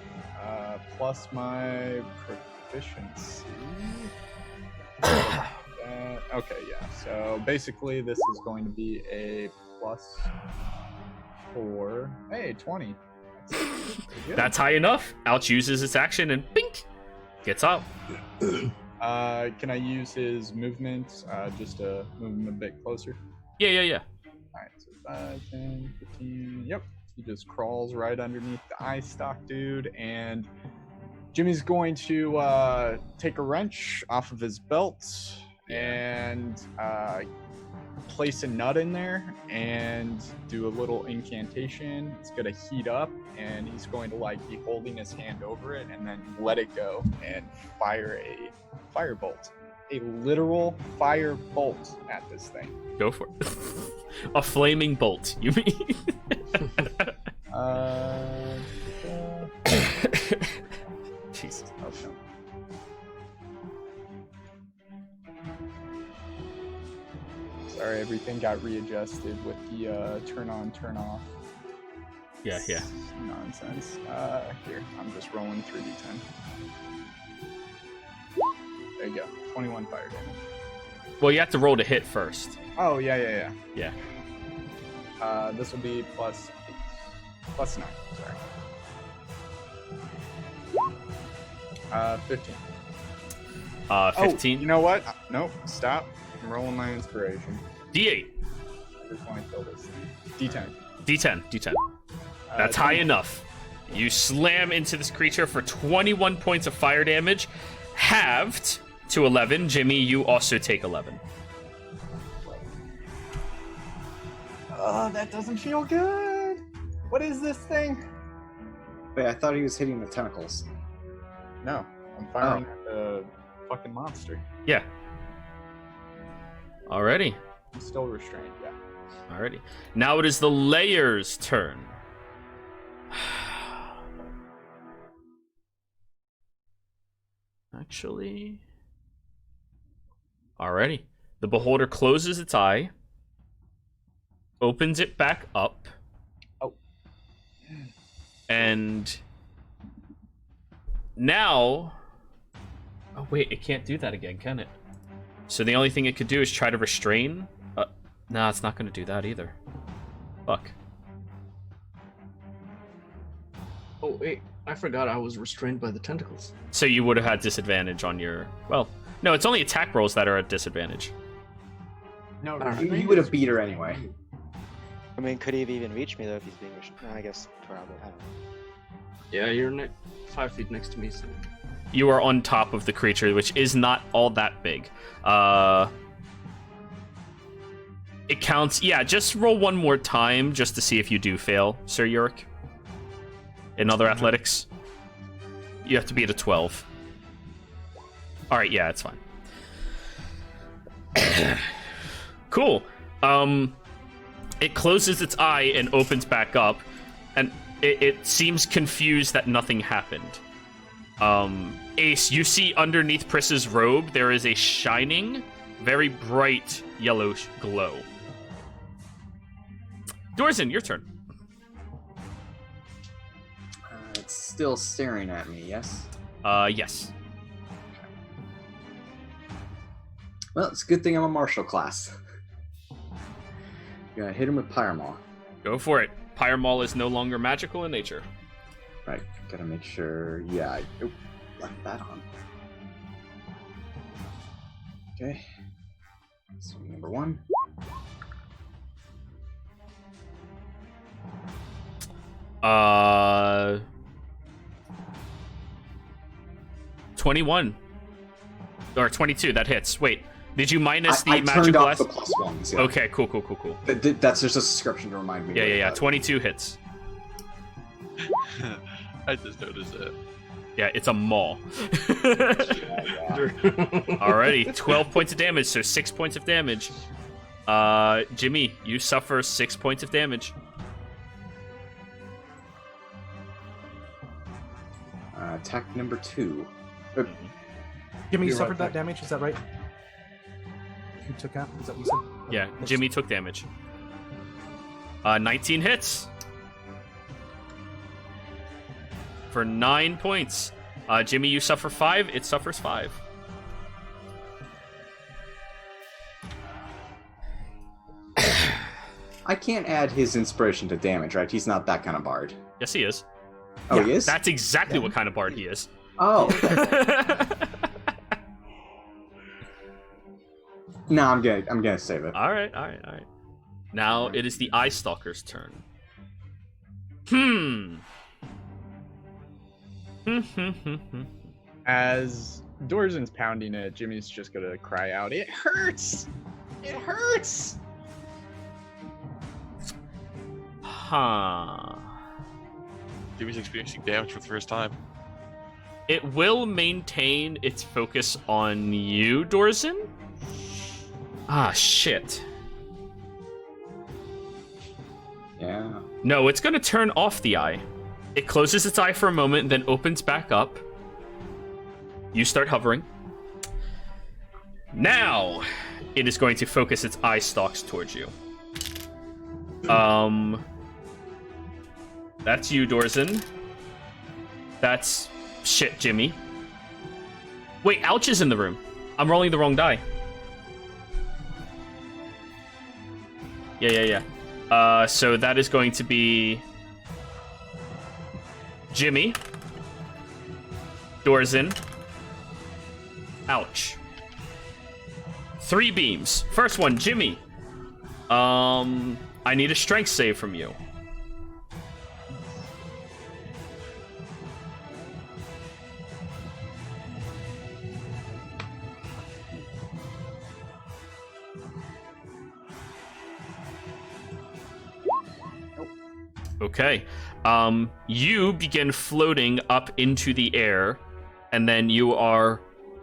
Plus my proficiency. Okay, yeah. So basically, this is going to be a +4. Hey, 20. That's high enough. Ouch uses its action and bink, gets out. Can I use his movement just to move him a bit closer? Yeah. Alright, so 5, 10, 15. Yep. He just crawls right underneath the eye stock dude, and Jimmy's going to take a wrench off of his belt and place a nut in there and do a little incantation. It's gonna heat up, and he's going to be holding his hand over it and then let it go and fire a firebolt. A literal fire bolt at this thing. Go for it. A flaming bolt, you mean? Jesus. Okay. Sorry, every everything got readjusted with the turn on, turn off. Yeah. Nonsense. Here, I'm just rolling 3d10. There you go. 21 fire damage. Well, you have to roll to hit first. Oh, yeah. Yeah. This will be plus 8. Plus 9, sorry. 15. 15. Oh, you know what? Nope, stop. I'm rolling my inspiration. D8. I just want to kill this thing. D10. D10. That's high enough. You slam into this creature for 21 points of fire damage, halved to 11. Jimmy, you also take 11. Oh, that doesn't feel good. What is this thing? Wait, I thought he was hitting the tentacles. No, I'm firing at the fucking monster. Yeah. Alrighty. I'm still restrained, yeah. Alrighty. Now it is the Layer's turn. Actually. Alrighty. The Beholder closes its eye, opens it back up. Oh. And now. Oh, wait, it can't do that again, can it? So the only thing it could do is try to restrain. No, it's not going to do that either. Fuck. Oh wait, I forgot I was restrained by the tentacles. So you would have had disadvantage on your... Well, no, it's only attack rolls that are at disadvantage. No, You would have beat her anyway. I mean, could he have even reached me though if he's being restrained? I guess probably. I don't know. Yeah, you're 5 feet next to me, so. You are on top of the creature, which is not all that big. It counts... Yeah, just roll one more time just to see if you do fail, Sir Yurik. In other athletics. You have to be at a 12. Alright, yeah, it's fine. Cool. It closes its eye and opens back up, and it seems confused that nothing happened. Ace, you see underneath Pris's robe, there is a shining, very bright yellow glow. Dorzen, your turn. It's still staring at me, yes? Yes. Well, it's a good thing I'm a martial class. Gonna hit him with Pyramaw. Go for it. Pyramaw is no longer magical in nature. Right, gotta make sure. Yeah, I left that on. Okay. Swing number 1. 21 or 22. That hits. Wait, did you minus the I magic turned off blast? the plus ones. Yeah. Okay, cool. That's just a description to remind me. Yeah. 22 hits. I just noticed it. Yeah, it's a maul. Yeah. Alrighty, 12 points of damage, so 6 points of damage. Jimmy, you suffer 6 points of damage. Attack number 2. Jimmy, you You're suffered right. that damage, is that right? You took out? Is that what you said? Yeah, Okay, Jimmy took damage. 19 hits. For 9 points. Jimmy, you suffer 5. It suffers 5. I can't add his inspiration to damage, right? He's not that kind of bard. Yes, he is. Oh, he is? That's exactly what kind of bard he is. Oh. No, I'm gonna save it. All right. Now it is the Eye Stalker's turn. As Dorzen's pounding it, Jimmy's just gonna cry out, "It hurts! It hurts!" Huh. Jimmy's experiencing damage for the first time. It will maintain its focus on you, Dorzen. Ah, shit. Yeah. No, it's gonna turn off the eye. It closes its eye for a moment, then opens back up. You start hovering. Now, it is going to focus its eye stalks towards you. That's you, Dorzen. That's shit, Jimmy. Wait, Ouch is in the room. I'm rolling the wrong die. Yeah. So that is going to be Jimmy, Dorzen, Ouch. 3 beams. First one, Jimmy. I need a strength save from you. Okay. You begin floating up into the air, and then you are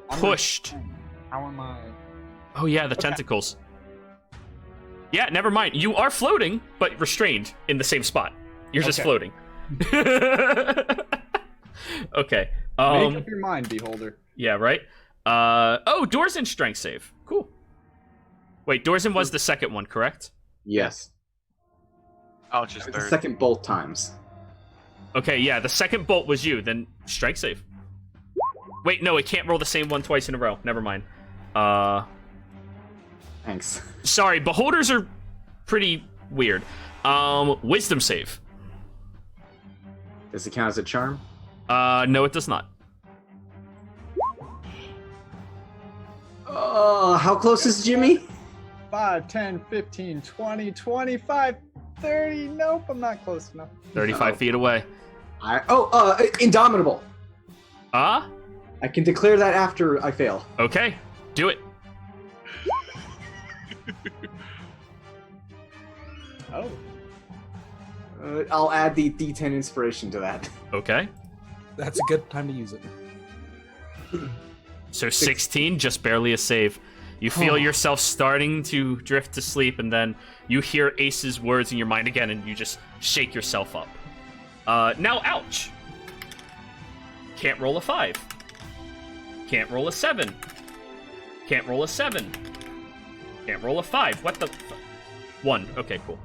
pushed. How am I? Oh yeah, the tentacles. Yeah, never mind. You are floating, but restrained in the same spot. You're just floating. Okay. Make up your mind, beholder. Yeah, right? Oh, Dorzen strength save. Cool. Wait, Dorzen was the second one, correct? Yes. Ouch is The third. second both times. Okay, yeah, the second bolt was you, then strength save. Wait, no, it can't roll the same one twice in a row. Never mind. Thanks. Sorry, beholders are pretty weird. Wisdom save. Does it count as a charm? No, it does not. Oh, how close is Jimmy? 5, 10, 15, 20, 25, 30. Nope, I'm not close enough. 35 feet away. Indomitable. Ah? I can declare that after I fail. Okay, do it. Oh. I'll add the D10 inspiration to that. Okay. That's a good time to use it. So 16, just barely a save. You feel yourself starting to drift to sleep, and then you hear Ace's words in your mind again, and you just shake yourself up. Now, Ouch. Can't roll a 5. Can't roll a 7. Can't roll a 7. Can't roll a 5. What the? 1. Okay, cool.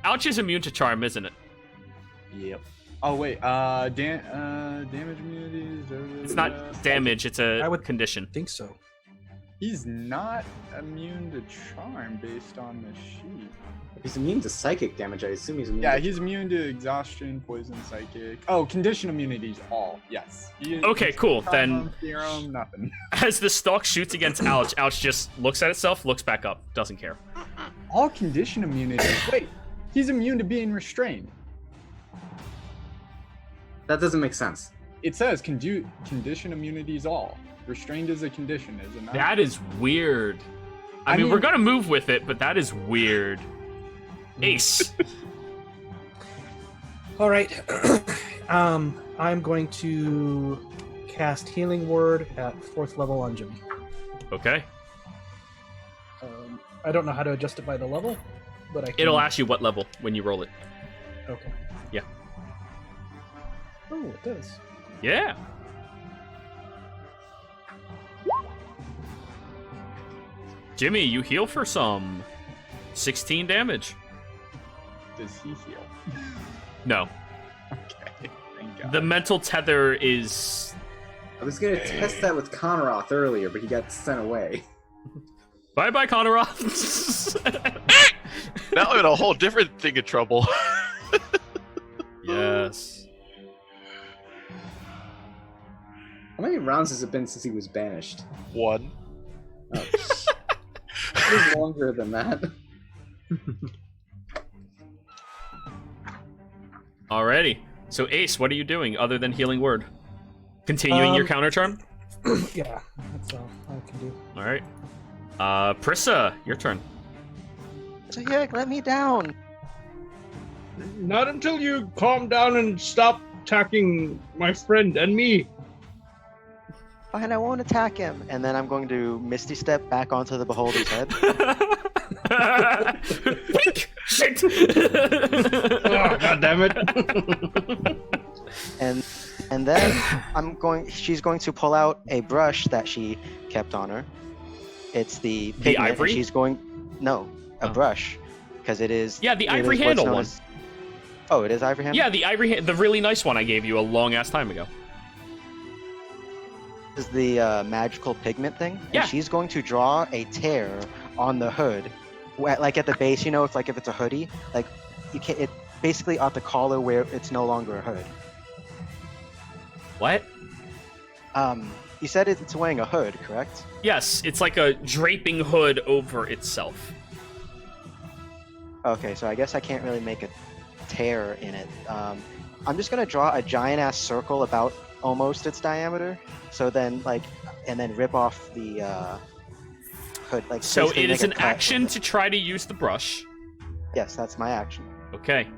Ouch is immune to charm, isn't it? Yep. Oh wait, damage immunities. It's not damage. It's a I would condition. think so. He's not immune to charm based on the sheet. If he's immune to psychic damage, I assume he's immune Yeah, to... he's immune to exhaustion, poison, psychic. Oh, condition immunities all. Yes. Okay, cool. Then, Serum, nothing. as the stalk shoots against Ouch, Ouch just looks at itself, looks back up, doesn't care. All condition immunities. Wait, he's immune to being restrained. That doesn't make sense. It says condition immunities all. Restrained is a condition, is it not? That is weird. I mean, we're gonna move with it, but that is weird. Ace. All right. I'm going to cast Healing Word at 4th level on Jimmy. Okay. I don't know how to adjust it by the level, but I can... It'll ask you what level when you roll it. Okay. Yeah. Oh, it does. Yeah. Jimmy, you heal for some 16 damage. Does he heal? No. Okay, thank God. The mental tether is... I was gonna test that with Conroth earlier, but he got sent away. Bye-bye, Conoroth. Now I'm in a whole different thing of trouble. Yes. How many rounds has it been since he was banished? 1. Oh, it was longer than that. Alrighty. So, Ace, what are you doing other than healing word? Continuing your counter charm? Yeah, that's all I can do. Alright. Prissa, your turn. So yeah, let me down. Not until you calm down and stop attacking my friend and me. Fine, I won't attack him. And then I'm going to Misty Step back onto the beholder's head. Wink! Shit! Oh, God damn it. And And then she's going to pull out a brush that she kept on her. It's the pigment, and ivory? she's going, no, a Oh. brush, because it is. Yeah, the it ivory is what's handle known one. as- Oh, it is ivory handle. Yeah, the really nice one I gave you a long ass time ago. Is the magical pigment thing. Yeah. And she's going to draw a tear on the hood, like at the base. You know, if it's a hoodie, like you can it basically at the collar where it's no longer a hood. What? You said it's wearing a hood, correct? Yes, it's like a draping hood over itself. Okay, so I guess I can't really make a tear in it. I'm just gonna draw a giant ass circle about almost its diameter. So then, and then rip off the hood. Like, So basically it is make a an cut with action it. to try to use the brush. Yes, that's my action. Okay.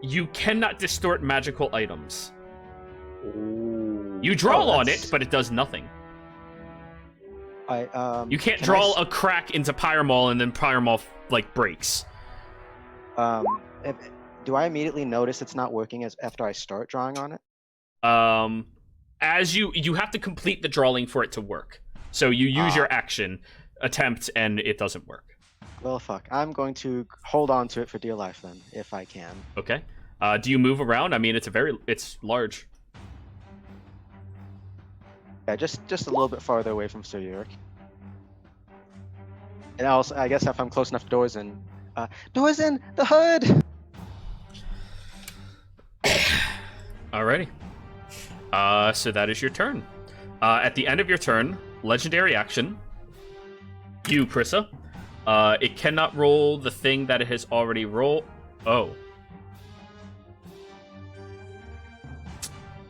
You cannot distort magical items. You draw on it, but it does nothing. You can't can draw a crack into Pyramol and then Pyramol breaks. Do I immediately notice it's not working after I start drawing on it? As you have to complete the drawing for it to work. So you use your action attempt and it doesn't work. Well, fuck. I'm going to hold on to it for dear life then, if I can. Okay. Do you move around? I mean, it's large. Yeah, just a little bit farther away from Sir Yurik. And also, I guess if I'm close enough to Dorzen, Dorzen, the hood. Alrighty. So that is your turn. At the end of your turn, legendary action. You, Prissa. It cannot roll the thing that it has already rolled. Oh.